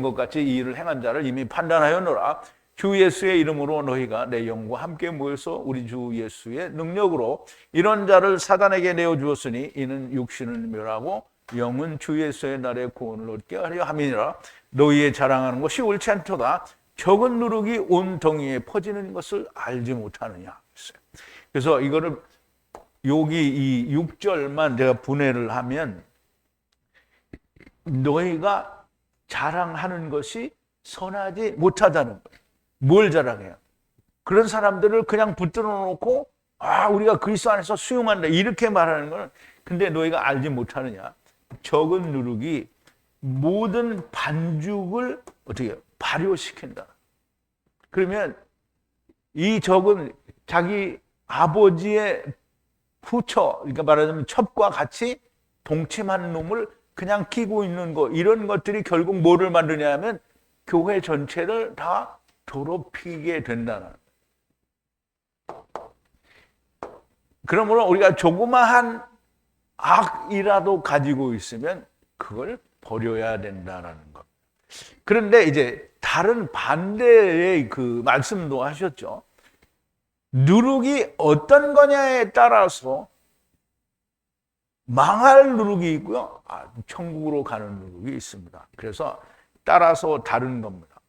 것 같이 이 일을 행한 자를 이미 판단하였노라. 주 예수의 이름으로 너희가 내 영과 함께 모여서 우리 주 예수의 능력으로 이런 자를 사단에게 내어주었으니 이는 육신은 멸하고 영은 주 예수의 날에 구원을 얻게 하려 함이니라. 너희의 자랑하는 것이 옳지 않도다. 적은 누룩이 온 덩이에 퍼지는 것을 알지 못하느냐. 그래서 이거를 여기 이 6절만 제가 분해를 하면 너희가 자랑하는 것이 선하지 못하다는 거예요. 뭘 자랑해요? 그런 사람들을 그냥 붙들어 놓고 우리가 그리스도 안에서 수용한다 이렇게 말하는 거는 근데 너희가 알지 못하느냐. 적은 누룩이 모든 반죽을 어떻게 해요? 발효시킨다. 그러면 이 적은 자기 아버지의 후처, 그러니까 말하자면 첩과 같이 동침한 놈을 그냥 끼고 있는 거, 이런 것들이 결국 뭐를 만드냐 하면 교회 전체를 다 더럽히게 된다는. 그러므로 우리가 조그마한 악이라도 가지고 있으면 그걸 버려야 된다는 것. 그런데 이제 다른 반대의 그 말씀도 하셨죠. 누룩이 어떤 거냐에 따라서 망할 누룩이 있고요. 천국으로 가는 누룩이 있습니다. 그래서 따라서 다른 겁니다.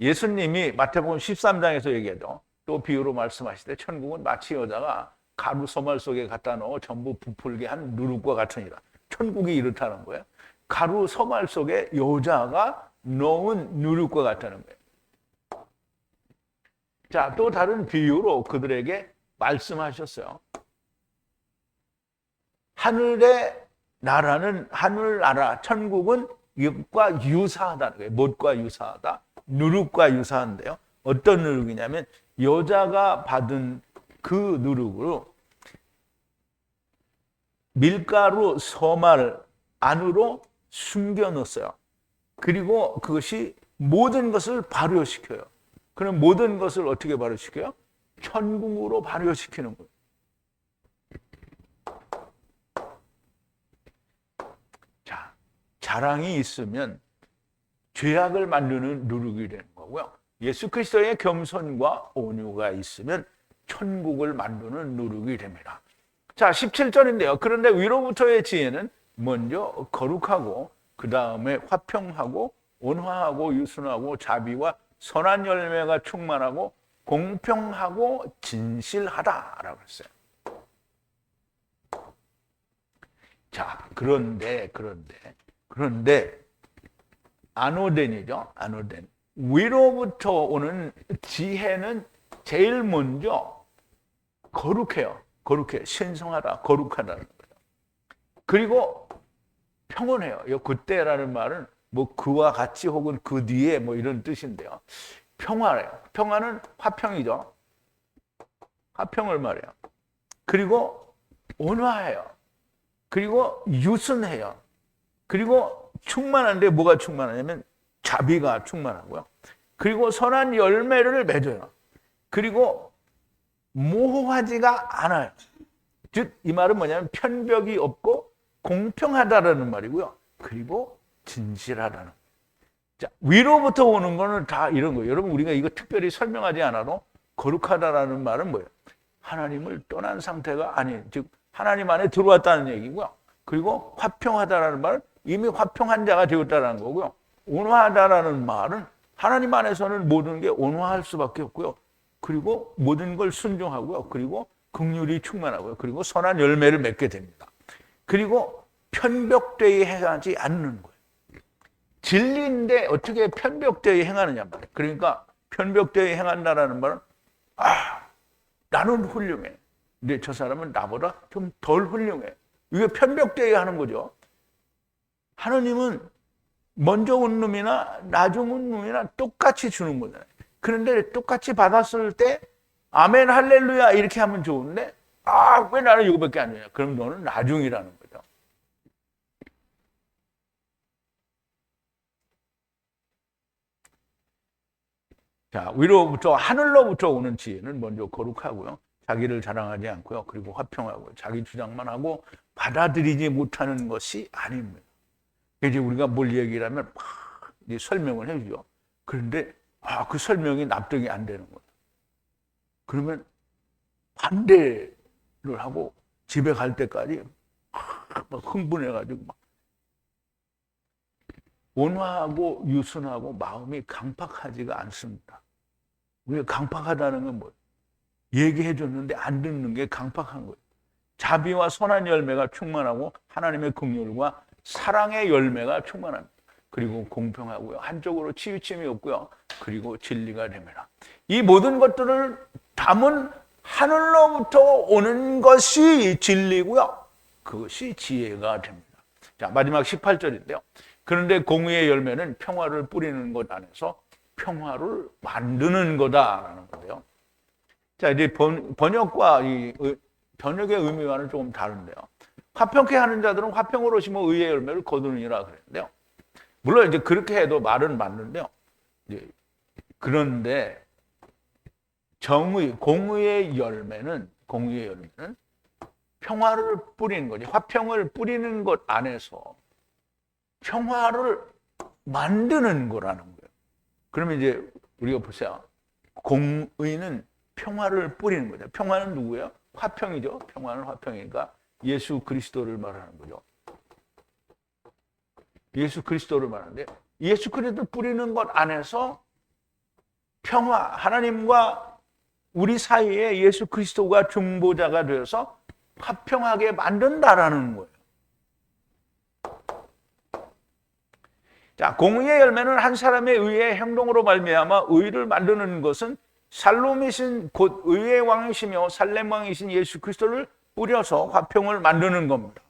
예수님이 마태복음 13장에서 얘기하죠. 또 비유로 말씀하실 때 천국은 마치 여자가 가루 소말 속에 갖다 넣어 전부 부풀게 한 누룩과 같으니라. 천국이 이렇다는 거예요. 가루 소말 속에 여자가 넣은 누룩과 같다는 거예요. 자, 또 다른 비유로 그들에게 말씀하셨어요. 하늘의 나라는 하늘나라 천국은 이것과 유사하다는 거예요. 못과 유사하다. 누룩과 유사한데요. 어떤 누룩이냐면 여자가 받은 그 누룩으로 밀가루 소말 안으로 숨겨 넣었어요. 그리고 그것이 모든 것을 발효시켜요. 그럼 모든 것을 어떻게 발효시켜요? 천국으로 발효시키는 거예요. 자, 자랑이 있으면 죄악을 만드는 누룩이 되는 거고요. 예수 그리스도의 겸손과 온유가 있으면 천국을 만드는 누룩이 됩니다. 자, 17절인데요. 그런데 위로부터의 지혜는 먼저 거룩하고 그 다음에 화평하고 온화하고 유순하고 자비와 선한 열매가 충만하고 공평하고 진실하다라고 했어요. 자, 그런데 아노덴이죠. 아노덴. 위로부터 오는 지혜는 제일 먼저 거룩해요. 거룩해. 신성하다. 거룩하다는 거예요. 그리고 평온해요. 그때라는 말은 뭐 그와 같이 혹은 그 뒤에 뭐 이런 뜻인데요. 평화래요. 평화는 화평이죠. 화평을 말해요. 그리고 온화해요. 그리고 유순해요. 그리고 충만한데 뭐가 충만하냐면 자비가 충만하고요. 그리고 선한 열매를 맺어요. 그리고 모호하지가 않아요. 즉 이 말은 뭐냐면 편벽이 없고 공평하다라는 말이고요. 그리고 진실하다는 거예요. 자, 위로부터 오는 거는 다 이런 거예요. 여러분 우리가 이거 특별히 설명하지 않아도 거룩하다라는 말은 뭐예요? 하나님을 떠난 상태가 아닌, 즉 하나님 안에 들어왔다는 얘기고요. 그리고 화평하다라는 말은 이미 화평한 자가 되었다는 거고요. 온화하다라는 말은 하나님 안에서는 모든 게 온화할 수밖에 없고요. 그리고 모든 걸 순종하고요. 그리고 긍휼이 충만하고요. 그리고 선한 열매를 맺게 됩니다. 그리고 편벽되이 행하지 않는 거예요. 진리인데 어떻게 편벽되이 행하느냐 말이에요. 그러니까 편벽되이 행한다라는 말은 나는 훌륭해. 근데 저 사람은 나보다 좀 덜 훌륭해. 이게 편벽되이 하는 거죠. 하나님은 먼저 온 놈이나 나중 온 놈이나 똑같이 주는 거잖아요. 그런데 똑같이 받았을 때 아멘 할렐루야 이렇게 하면 좋은데 왜 나는 이거밖에 안 주냐? 그럼 너는 나중이라는 거죠. 자, 위로부터 하늘로부터 오는 지혜는 먼저 거룩하고요. 자기를 자랑하지 않고요. 그리고 화평하고 자기 주장만 하고 받아들이지 못하는 것이 아닙니다. 이제 우리가 뭘 얘기를 하면 막 이제 설명을 해주죠. 그런데 그 설명이 납득이 안 되는 거예요. 그러면 반대를 하고 집에 갈 때까지 막 흥분해가지고 막 온화하고 유순하고 마음이 강팍하지가 않습니다. 우리가 강팍하다는 건 뭐예요? 얘기해 줬는데 안 듣는 게 강팍한 거예요. 자비와 선한 열매가 충만하고 하나님의 긍휼과 사랑의 열매가 충만합니다. 그리고 공평하고요. 한쪽으로 치우침이 없고요. 그리고 진리가 됩니다. 이 모든 것들을 담은 하늘로부터 오는 것이 진리고요. 그것이 지혜가 됩니다. 자, 마지막 18절인데요. 그런데 공의의 열매는 평화를 뿌리는 것 안에서 평화를 만드는 거다라는 거예요. 자, 이제 번역과 이 번역의 의미와는 조금 다른데요. 화평케 하는 자들은 화평으로 심어 의의 열매를 거두느니라 그랬는데요. 물론 이제 그렇게 해도 말은 맞는데요. 그런데 공의의 열매는 평화를 뿌리는 거지. 화평을 뿌리는 것 안에서 평화를 만드는 거라는 거예요. 그러면 이제 우리가 보세요. 공의는 평화를 뿌리는 거죠. 평화는 누구예요? 화평이죠. 평화는 화평이니까 예수 그리스도를 말하는 거죠. 예수 그리스도를 말하는데 예수 그리스도를 뿌리는 것 안에서 평화, 하나님과 우리 사이에 예수 그리스도가 중보자가 되어서 화평하게 만든다라는 거예요. 자, 공의의 열매는 한 사람의 의의 행동으로 말미암아 의를 만드는 것은 살롬이신 곧 의의 왕이시며 살렘 왕이신 예수 그리스도를 뿌려서 화평을 만드는 겁니다.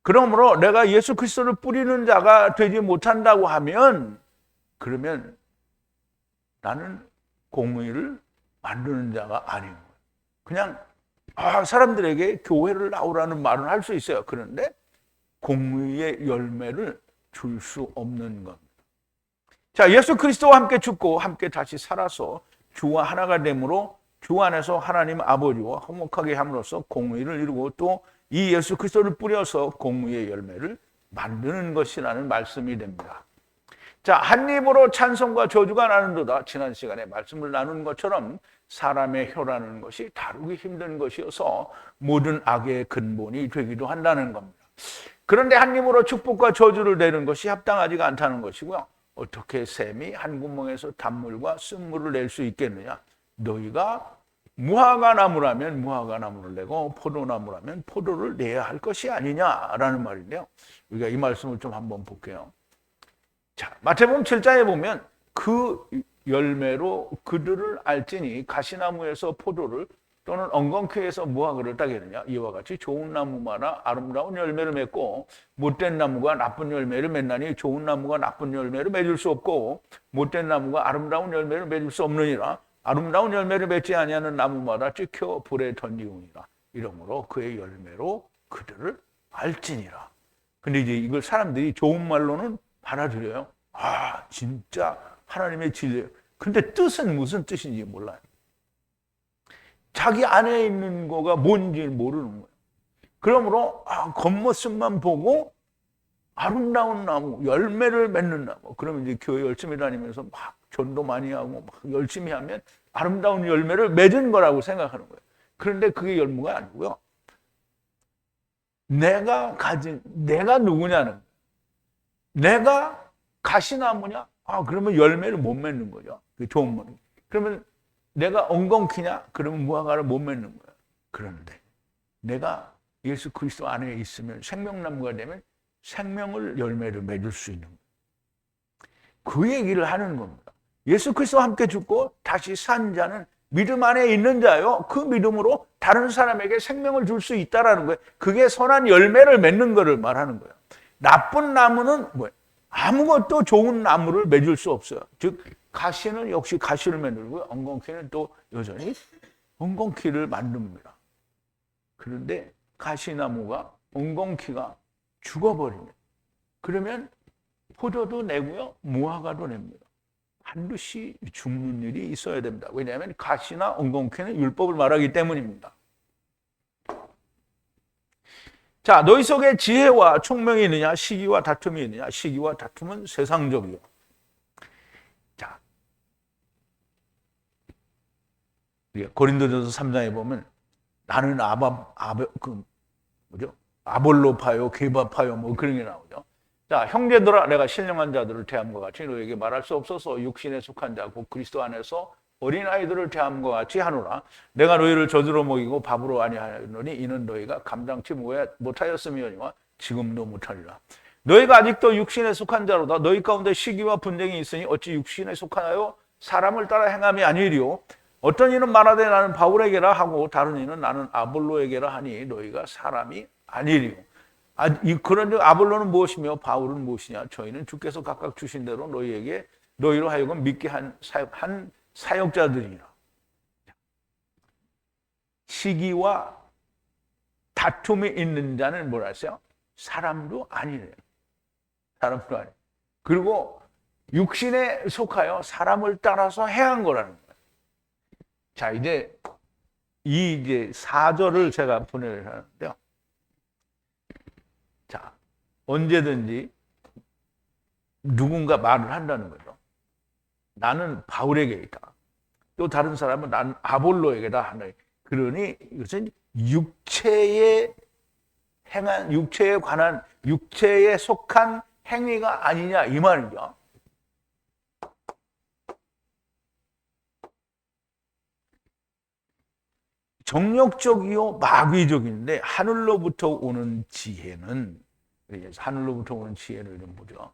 그러므로 내가 예수 그리스도를 뿌리는 자가 되지 못한다고 하면 그러면 나는 공의를 만드는 자가 아닌 거예요. 그냥 사람들에게 교회를 나오라는 말은 할 수 있어요. 그런데 공의의 열매를 줄 수 없는 겁니다. 자, 예수 그리스도와 함께 죽고 함께 다시 살아서 주와 하나가 되므로 주 안에서 하나님 아버지와 화목하게 함으로써 공의를 이루고 또 이 예수 그리스도를 뿌려서 공의의 열매를 만드는 것이라는 말씀이 됩니다. 자, 한 입으로 찬송과 저주가 나는도다. 지난 시간에 말씀을 나눈 것처럼 사람의 혀라는 것이 다루기 힘든 것이어서 모든 악의 근본이 되기도 한다는 겁니다. 그런데 한 입으로 축복과 저주를 내는 것이 합당하지가 않다는 것이고요. 어떻게 샘이 한 구멍에서 단물과 쓴물을 낼 수 있겠느냐? 너희가 무화과 나무라면 무화과 나무를 내고 포도나무라면 포도를 내야 할 것이 아니냐라는 말인데요. 우리가 이 말씀을 좀 한번 볼게요. 자, 마태복음 7장에 보면 그 열매로 그들을 알지니 가시나무에서 포도를 또는 엉겅퀴에서 무화과를 따겠느냐. 이와 같이 좋은 나무마다 아름다운 열매를 맺고 못된 나무가 나쁜 열매를 맺나니 좋은 나무가 나쁜 열매를 맺을 수 없고 못된 나무가 아름다운 열매를 맺을 수 없느니라. 아름다운 열매를 맺지 아니하는 나무마다 찍혀 불에 던지우니라. 이러므로 그의 열매로 그들을 알지니라. 근데 이제 이걸 사람들이 좋은 말로는 받아들여요. 진짜 하나님의 진리예요. 근데 뜻은 무슨 뜻인지 몰라요. 자기 안에 있는 거가 뭔지 모르는 거예요. 그러므로 겉모습만 보고 아름다운 나무, 열매를 맺는 나무. 그러면 이제 교회 열심히 다니면서 막 전도 많이 하고 막 열심히 하면 아름다운 열매를 맺은 거라고 생각하는 거예요. 그런데 그게 열무가 아니고요. 내가 누구냐는 거예요. 내가 가시나무냐? 그러면 열매를 못 맺는 거죠. 좋은 거. 그러면 내가 엉겅퀴냐? 그러면 무화과를 못 맺는 거예요. 그런데 내가 예수 그리스도 안에 있으면 생명나무가 되면 생명을 열매를 맺을 수 있는 거예요. 그 얘기를 하는 겁니다. 예수 그리스도와 함께 죽고 다시 산 자는 믿음 안에 있는 자요. 그 믿음으로 다른 사람에게 생명을 줄 수 있다라는 거예요. 그게 선한 열매를 맺는 것을 말하는 거예요. 나쁜 나무는 뭐예요? 아무것도 좋은 나무를 맺을 수 없어요. 즉 가시는 역시 가시를 만들고 엉겅퀴는 또 여전히 엉겅퀴를 만듭니다. 그런데 가시나무가 엉겅퀴가 죽어버리면 그러면 포도도 내고요, 무화과도 냅니다. 반드시 죽는 일이 있어야 됩니다. 왜냐하면 가시나 엉겅퀴는 율법을 말하기 때문입니다. 자, 너희 속에 지혜와 총명이 있느냐, 시기와 다툼이 있느냐. 시기와 다툼은 세상적이요. 자, 고린도전서 3장에 보면 나는 아볼로파요, 게바파요, 뭐 그런 게 나오죠. 자, 형제들아, 내가 신령한 자들을 대함과 같이 너에게 말할 수 없어서 육신에 속한 자, 곧 그리스도 안에서 어린아이들을 대함과 같이 하노라. 내가 너희를 젖으로 먹이고 밥으로 아니하노니 이는 너희가 감당치 못하였음이오니와 지금도 못하리라. 너희가 아직도 육신에 속한 자로다. 너희 가운데 시기와 분쟁이 있으니 어찌 육신에 속하나요? 사람을 따라 행함이 아니리요. 어떤 이는 말하되 나는 바울에게라 하고 다른 이는 나는 아볼로에게라 하니 너희가 사람이 아니리요. 그런 아볼로는 무엇이며 바울은 무엇이냐? 저희는 주께서 각각 주신 대로 너희로 하여금 믿게 한 사역자들이라. 시기와 다툼이 있는 자는 뭐라 했어요? 사람도 아니래요. 사람도 아니에요. 그리고 육신에 속하여 사람을 따라서 행한 거라는 거예요. 자, 이제 4절을 제가 분해를 하는데요. 자, 언제든지 누군가 말을 한다는 거죠. 나는 바울에게 있다. 또 다른 사람은 나는 아볼로에게다 하는. 그러니 이것은 육체에 관한 육체에 속한 행위가 아니냐 이 말이죠. 정력적이요 마귀적인데 하늘로부터 오는 지혜는 좀 보죠.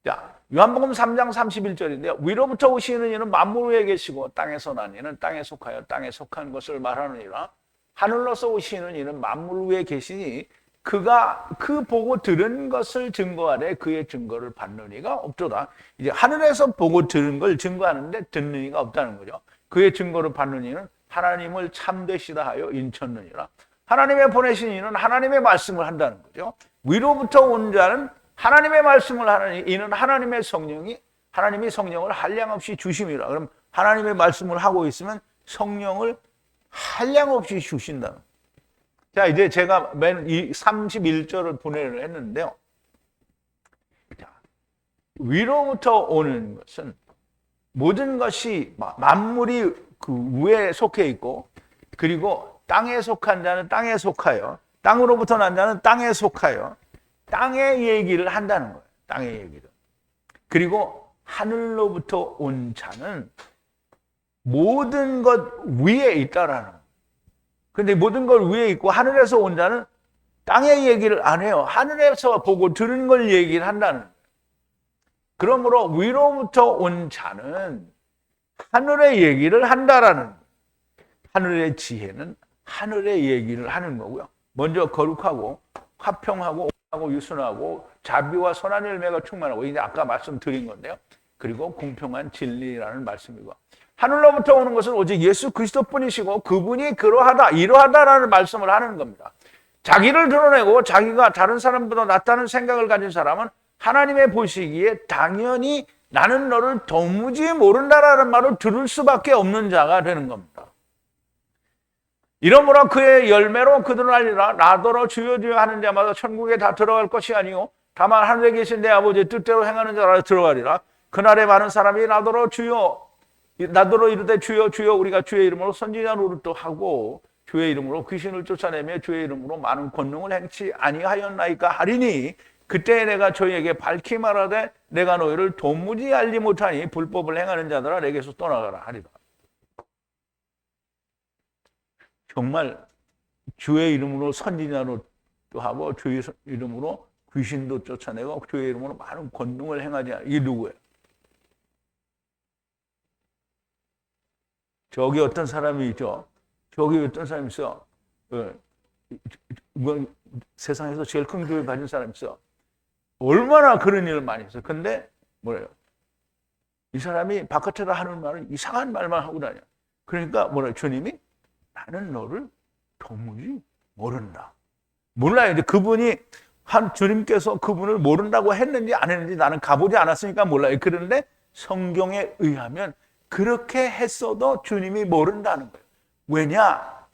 자, 요한복음 3장 31절인데요. 위로부터 오시는 이는 만물 위에 계시고 땅에서 난 이는 땅에 속하여 땅에 속한 것을 말하느니라. 하늘로서 오시는 이는 만물 위에 계시니 그가 그 보고 들은 것을 증거하되 그의 증거를 받는 이가 없도다. 이제 하늘에서 보고 들은 걸 증거하는데 듣는 이가 없다는 거죠. 그의 증거를 받는 이는 하나님을 참되시다 하여 인쳤느니라. 하나님의 보내신 이는 하나님의 말씀을 한다는 거죠. 위로부터 온 자는 하나님의 말씀을 하는 이는 하나님이 성령을 한량없이 주심이라. 그럼 하나님의 말씀을 하고 있으면 성령을 한량없이 주신다. 자, 이제 제가 맨 31절을 분해를 했는데요. 자, 위로부터 오는 것은 모든 것이 만물이 그 위에 속해 있고, 그리고 땅에 속한 자는 땅에 속하여, 땅으로부터 난 자는 땅에 속하여 땅의 얘기를 한다는 거예요. 땅의 얘기를. 그리고 하늘로부터 온 자는 모든 것 위에 있다라는 거예요. 그런데 모든 것 위에 있고 하늘에서 온 자는 땅의 얘기를 안 해요. 하늘에서 보고 들은 걸 얘기를 한다는 거예요. 그러므로 위로부터 온 자는 하늘의 얘기를 한다라는 거예요. 하늘의 지혜는 하늘의 얘기를 하는 거고요. 먼저 거룩하고 화평하고 유순하고 자비와 선한 열매가 충만하고, 이제 아까 말씀드린 건데요. 그리고 공평한 진리라는 말씀이고, 하늘로부터 오는 것은 오직 예수 그리스도뿐이시고 그분이 그러하다 이러하다라는 말씀을 하는 겁니다. 자기를 드러내고 자기가 다른 사람보다 낫다는 생각을 가진 사람은 하나님의 보시기에 당연히 나는 너를 도무지 모른다라는 말을 들을 수밖에 없는 자가 되는 겁니다. 이러므로 그의 열매로 그들은 알리라. 나더러 주여 주여 하는 자마다 천국에 다 들어갈 것이 아니요 다만 하늘에 계신 내 아버지의 뜻대로 행하는 자라 들어가리라. 그날에 많은 사람이 나더러 이르되 주여 주여 우리가 주의 이름으로 선지자 노릇도 하고 주의 이름으로 귀신을 쫓아내며 주의 이름으로 많은 권능을 행치 아니하였나이까 하리니, 그때 내가 저희에게 밝히 말하되 내가 너희를 도무지 알지 못하니 불법을 행하는 자들아 내게서 떠나가라 하리라. 정말 주의 이름으로 선지자도 하고 주의 이름으로 귀신도 쫓아내고 주의 이름으로 많은 권능을 행하지 않아. 이게 누구예요? 저기 어떤 사람이 있죠. 저기 어떤 사람이 있어. 세상에서 제일 큰 교회 가진 사람이 있어. 얼마나 그런 일을 많이 했어요. 근데 뭐래요? 이 사람이 바깥에다 하는 말은 이상한 말만 하고 다녀. 그러니까 뭐래요? 주님이 나는 너를 도무지 모른다. 몰라요. 이제 그분이 주님께서 그분을 모른다고 했는지 안 했는지 나는 가보지 않았으니까 몰라요. 그런데 성경에 의하면 그렇게 했어도 주님이 모른다는 거예요. 왜냐?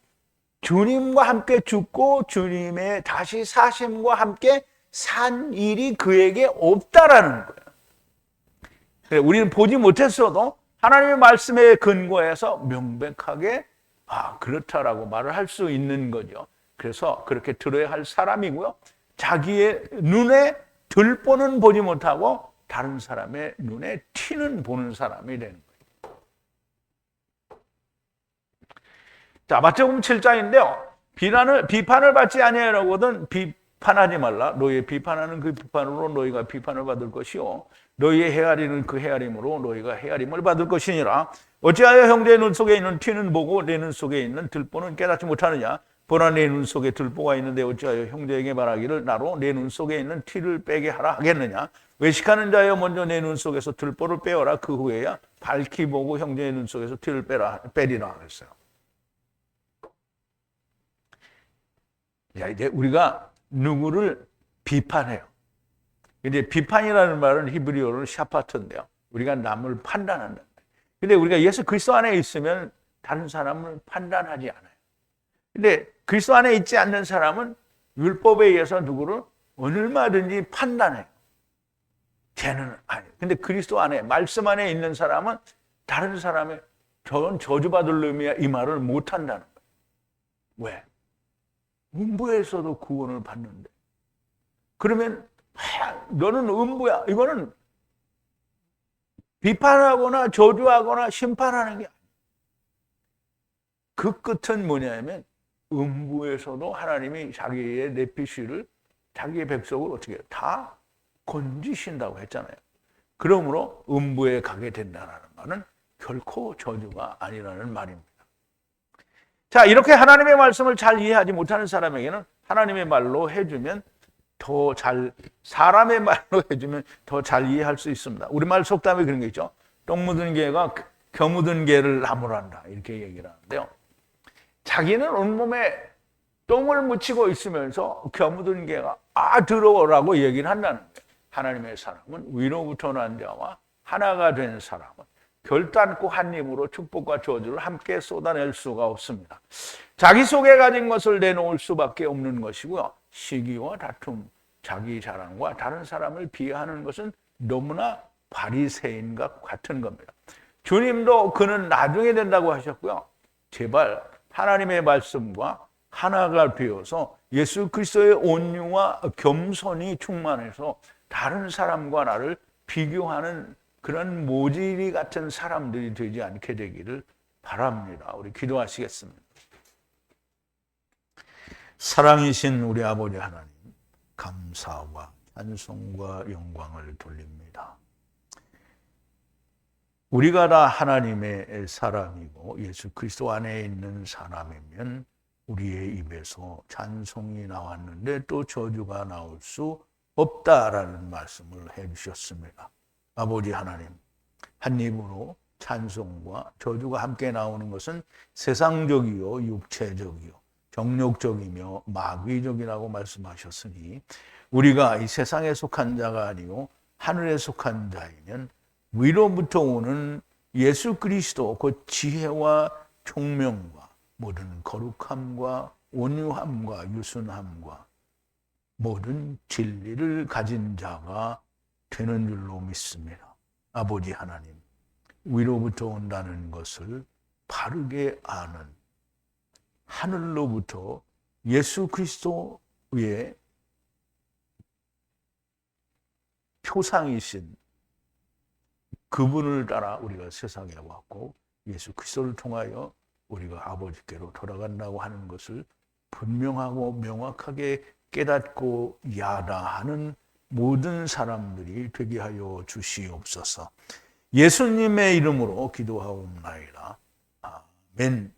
주님과 함께 죽고 주님의 다시 사심과 함께 산 일이 그에게 없다라는 거예요. 우리는 보지 못했어도 하나님의 말씀에 근거해서 명백하게 그렇다라고 말을 할 수 있는 거죠. 그래서 그렇게 들어야 할 사람이고요. 자기의 눈에 들보는 보지 못하고 다른 사람의 눈에 티는 보는 사람이 되는 거예요. 자, 마태복음 7장인데요. 비판을 받지 아니하려거든 비판하지 말라. 너희의 비판하는 그 비판으로 너희가 비판을 받을 것이요 너희의 헤아리는 그 헤아림으로 너희가 헤아림을 받을 것이니라. 어찌하여 형제의 눈 속에 있는 티는 보고 내 눈 속에 있는 들보는 깨닫지 못하느냐. 보라 내 눈 속에 들보가 있는데 어찌하여 형제에게 말하기를 나로 내 눈 속에 있는 티를 빼게 하라 하겠느냐. 외식하는 자여 먼저 내 눈 속에서 들보를 빼어라. 그 후에야 밝히 보고 형제의 눈 속에서 티를 빼리라 했어요. 자, 이제 우리가 누구를 비판해요. 이제 비판이라는 말은 히브리어로 샤파트인데요. 우리가 남을 판단한다. 근데 우리가 예수 그리스도 안에 있으면 다른 사람을 판단하지 않아요. 근데 그리스도 안에 있지 않는 사람은 율법에 의해서 누구를 얼마든지 판단해요. 쟤는 아니에요. 근데 그리스도 안에, 말씀 안에 있는 사람은 다른 사람의 저는 저주받을 놈이야 이 말을 못한다는 거예요. 왜? 음부에서도 구원을 받는데. 그러면 너는 음부야. 이거는 비판하거나 저주하거나 심판하는 게 아니에요. 그 끝은 뭐냐면 음부에서도 하나님이 자기의 내피시를 자기의 백성을 어떻게 해요? 다 건지신다고 했잖아요. 그러므로 음부에 가게 된다는 말은 결코 저주가 아니라는 말입니다. 자, 이렇게 하나님의 말씀을 잘 이해하지 못하는 사람에게는 하나님의 말로 해주면 사람의 말로 해주면 더 잘 이해할 수 있습니다. 우리말 속담에 그런 게 있죠. 똥 묻은 개가 겨 묻은 개를 나무란다. 이렇게 얘기를 하는데요. 자기는 온몸에 똥을 묻히고 있으면서 겨 묻은 개가 더러워라고 얘기를 한다는 거예요. 하나님의 사람은 위로부터 난 자와 하나가 된 사람은 결단코 한 입으로 축복과 저주를 함께 쏟아낼 수가 없습니다. 자기 속에 가진 것을 내놓을 수밖에 없는 것이고요. 시기와 다툼, 자기 자랑과 다른 사람을 비하하는 것은 너무나 바리새인과 같은 겁니다. 주님도 그는 나중에 된다고 하셨고요. 제발 하나님의 말씀과 하나가 되어서 예수 그리스도의 온유와 겸손이 충만해서 다른 사람과 나를 비교하는 그런 모질이 같은 사람들이 되지 않게 되기를 바랍니다. 우리 기도하시겠습니다. 사랑이신 우리 아버지 하나님, 감사와 찬송과 영광을 돌립니다. 우리가 다 하나님의 사람이고 예수 그리스도 안에 있는 사람이면 우리의 입에서 찬송이 나왔는데 또 저주가 나올 수 없다라는 말씀을 해주셨습니다. 아버지 하나님, 한 입으로 찬송과 저주가 함께 나오는 것은 세상적이요 육체적이요 정욕적이며 마귀적이라고 말씀하셨으니 우리가 이 세상에 속한 자가 아니고 하늘에 속한 자이면 위로부터 오는 예수 그리스도 그 지혜와 총명과 모든 거룩함과 온유함과 유순함과 모든 진리를 가진 자가 되는 줄로 믿습니다. 아버지 하나님, 위로부터 온다는 것을 바르게 아는 하늘로부터 예수 그리스도의 표상이신 그분을 따라 우리가 세상에 왔고 예수 그리스도를 통하여 우리가 아버지께로 돌아간다고 하는 것을 분명하고 명확하게 깨닫고 야다하는 모든 사람들이 되게 하여 주시옵소서. 예수님의 이름으로 기도하옵나이다. 아멘.